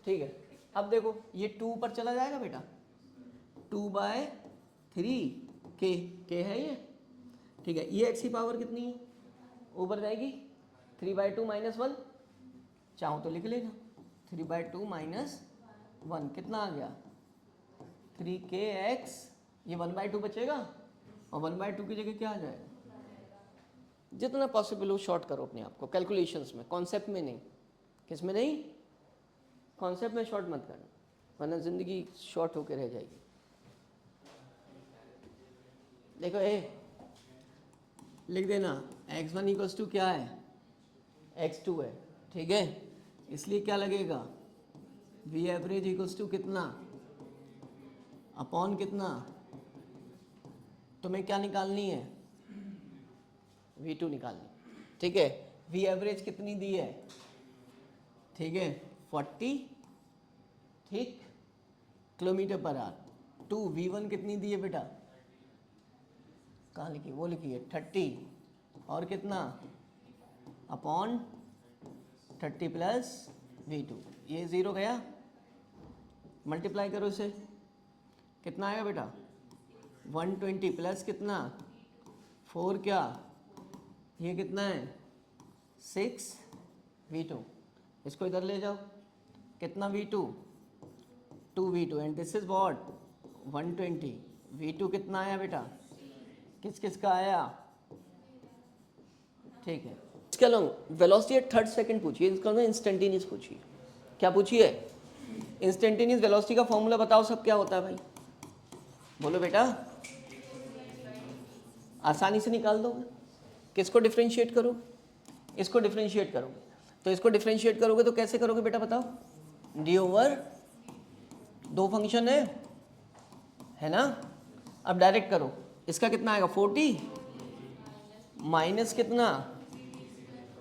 ठीक है। अब देखो ये 2 पर चला जाएगा बेटा, 2/3 के है ये, ठीक है। ये एक्स की पावर कितनी है, ऊपर जाएगी 3/2 - 1, चाहो तो लिख लेगा 3/2 - 1 कितना आ गया 3kx। ये 1/2 बचेगा, और 1/2 की जगह क्या आ जाएगा, जितना पॉसिबल हो शॉर्ट करो अपने आप को कैलकुलेशंस में, कॉन्सेप्ट में नहीं। किस में नहीं, कॉन्सेप्ट में शॉर्ट मत करना, वरना ज़िंदगी शॉर्ट होकर रह जाएगी। देखो लिख देना x1 = क्या है, x2 है, ठीक है। इसलिए क्या लगेगा, v एवरेज = कितना अपॉन कितना, तुम्हें क्या निकालनी है, v2 निकालनी, ठीक है। v एवरेज कितनी दी है, ठीक है 40 ठीक km/h। 2 v1 कितनी दी है बेटा, कहाँ लिखी, वो लिखी है 30, और कितना अपॉन 30 + v2, ये 0 गया, मल्टीप्लाई करो इसे, कितना आएगा बेटा 120 प्लस कितना 4 क्या, ये कितना है 6 v2, इसको इधर ले जाओ, कितना v2 2 v2, and this is what 120, v2 कितना आया बेटा, किस किस का आया, ठीक है। इसके अलावा वेलोसिटी एट थर्ड सेकंड पूछिए, इसका ना इंस्टेंटेनियस पूछिए। क्या पूछिए, इंस्टेंटेनियस वेलोसिटी का फॉर्मूला बताओ सब, क्या होता है भाई, बोलो बेटा, आसानी से निकाल दोगे। किसको डिफरेंशिएट करो, इसको डिफरेंशिएट करोगे, तो इसको डिफरेंशिएट करोगे तो कैसे करोगे बेटा बताओ, d/, 2 फंक्शन है ना। अब डायरेक्ट करो, इसका कितना आएगा 40 माइनस कितना,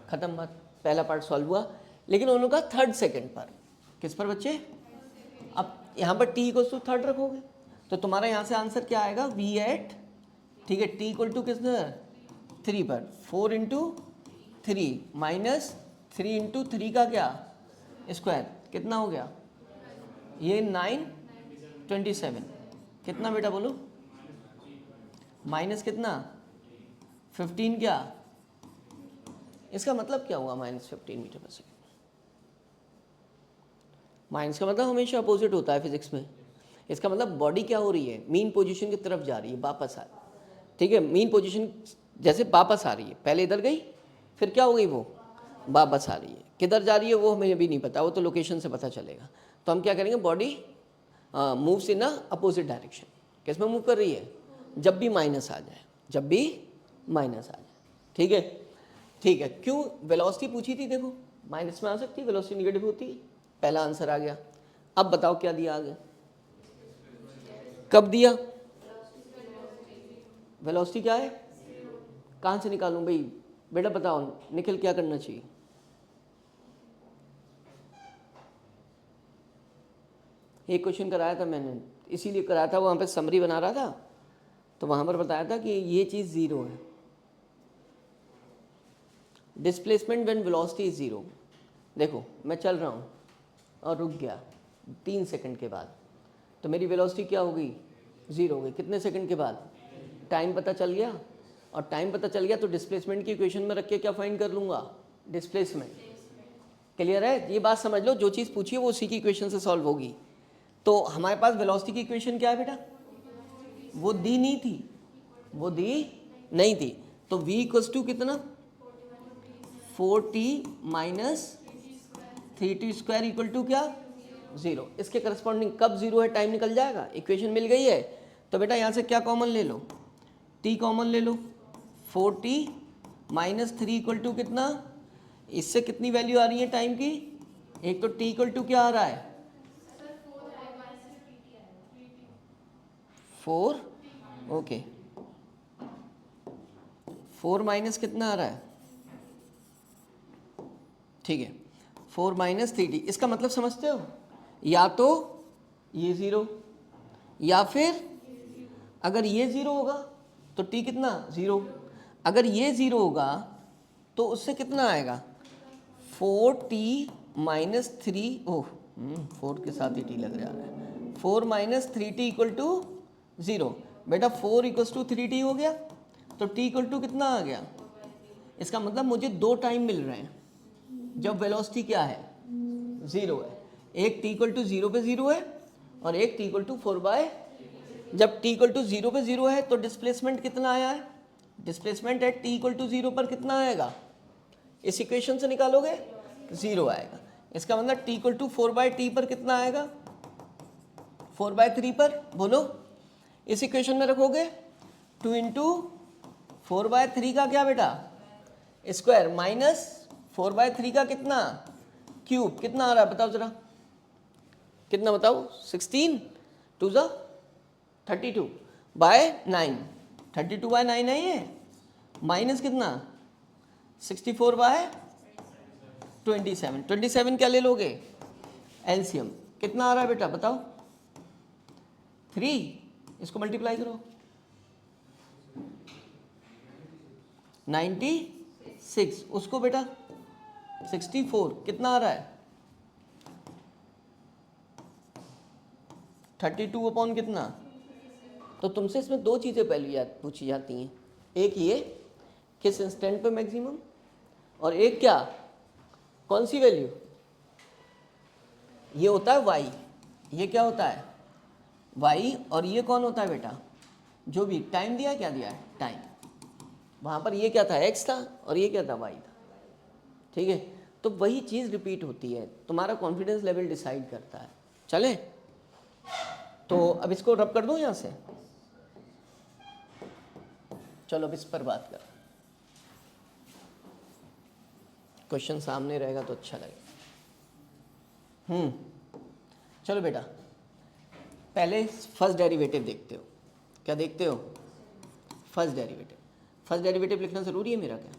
खत्म बात, पहला पार्ट सॉल्व हुआ। लेकिन उन लोगों का थर्ड सेकंड पर, किस पर बच्चे, अब यहाँ पर t = 3 रखोगे तो तुम्हारा यहाँ से आंसर क्या आएगा v8, ठीक है। t = कितना 3 पर, 4 × 3 माइनस 3 × 3 का क्या स्क्वायर, कितना हो गया ये 927, कितना बेटा बोलो, माइनस कितना 15 क्या, इसका मतलब क्या हुआ -15 मीटर/सेकंड। माइनस का मतलब हमेशा अपोजिट होता है फिजिक्स में, इसका मतलब बॉडी क्या हो रही है, मीन पोजीशन की तरफ जा रही है, वापस आ रही है, ठीक है। मीन पोजीशन जैसे वापस आ रही है, पहले इधर गई फिर क्या हो गई, वो वापस आ रही है, किधर जा रही है वो हमें भी नहीं पता, वो तो लोकेशन से पता चलेगा। तो हम क्या करेंगे, body moves in a opposite direction, किस में मूव कर रही है, जब भी माइनस आ जाए, जब भी माइनस आ जाए, ठीक है, ठीक है। क्यों वेलोसिटी पूछी थी, देखो माइनस में आ सकती है, वेलोसिटी नेगेटिव होती है, पहला आंसर आ गया। अब बताओ क्या दिया आगे, कब दिया, वेलोसिटी क्या है, कहाँ से निकालूं भाई, बेटा बताओ निखिल क्या करना चाहिए? एक क्वेश्चन कराया था मैंने, इसीलिए कराया था, वहाँ पे समरी बना रहा था तो वहाँ पर बताया था कि ये चीज़ ज़ीरो है, displacement when velocity is zero. देखो मैं चल रहा हूँ और रुक गया 3 सेकंड के बाद, तो मेरी वेलोसिटी क्या हो गई? ज़ीरो हो गई। कितने सेकंड के बाद? टाइम पता चल गया, और टाइम पता चल गया तो डिस्प्लेसमेंट की इक्वेशन में रख के क्या फाइंड कर लूँगा? डिस्प्लेसमेंट। क्लियर है? ये बात समझ लो, जो चीज़ पूछी है वो उसी की इक्वेशन से सॉल्व होगी। तो हमारे पास वेलोसिटी की इक्वेशन क्या है बेटा? वो दी नहीं थी, वो दी नहीं थी, तो v इक्वल्स टू कितना? 4t minus 3t square equal to क्या? ज़ीरो। इसके करस्पॉन्डिंग कब ज़ीरो है टाइम निकल जाएगा, इक्वेशन मिल गई है। तो बेटा यहाँ से क्या कॉमन ले लो? t कॉमन ले लो, 4t माइनस 3 इक्वल टू कितना? इससे कितनी वैल्यू आ रही है टाइम की? एक तो t इक्वल टू क्या आ रहा है? 4, ओके, 4 माइनस कितना आ रहा है? ठीक है, 4 माइनस 3t। इसका मतलब समझते हो? या तो ये ज़ीरो, या फिर अगर ये ज़ीरो होगा तो t कितना? ज़ीरो। अगर ये ज़ीरो होगा तो उससे कितना आएगा? 4t माइनस 3, ओह 4 के साथ ही t लग रहा है, 4 minus 3t equal to zero. बेटा 4 इक्वल्स टू 3t हो गया, तो t इक्वल टू कितना आ गया? इसका मतलब मुझे दो टाइम मिल रहे हैं जब वेलोसिटी क्या है? ज़ीरो है। एक t इक्वल टू ज़ीरो पे ज़ीरो है और एक t इक्वल टू 4/। जब t इक्वल टू ज़ीरो पे ज़ीरो है तो डिस्प्लेसमेंट कितना आया है? Displacement at t equal to zero पर कितना आएगा? इस इक्वेशन से निकालोगे? ज़ीरो आएगा। इसका मतलब t इक्वल टू 4/t पर कितना आएगा? 4/3 पर। बोलो, इस इक्वेशन में रखोगे 2 इंटू 4/3 का क्या बेटा? स्क्वायर, माइनस 4/3 का कितना? क्यूब। कितना आ रहा है बताओ जरा, कितना बताओ? 16 2 ज़ा 32/9, 32/9 है ये, माइनस कितना? 64/27। 27 क्या ले लोगे? एलसीएम। कितना आ रहा है बेटा बताओ? 3, इसको मल्टीप्लाई करो, 96, उसको बेटा 64, कितना आ रहा है? 32 अपॉन कितना? तो तुमसे इसमें दो चीज़ें पहले पूछी जाती हैं, एक ये किस इंस्टेंट पे मैक्सिमम, और एक क्या? कौन सी वैल्यू? ये होता है y, ये क्या होता है? y, और ये कौन होता है बेटा? जो भी टाइम दिया है, क्या दिया है? टाइम। वहाँ पर ये क्या था? x था, और ये क्या था? y था। ठीक है, तो वही चीज़ रिपीट होती है, तुम्हारा कॉन्फिडेंस लेवल डिसाइड करता है। चले, तो अब इसको रब कर दूं यहाँ से। चलो अब इस पर बात कर, क्वेश्चन सामने रहेगा तो अच्छा लगेगा। चलो बेटा, पहले फर्स्ट डेरिवेटिव देखते हो। क्या देखते हो? First derivative. फर्स्ट डेरिवेटिव लिखना ज़रूरी है मेरा क्या?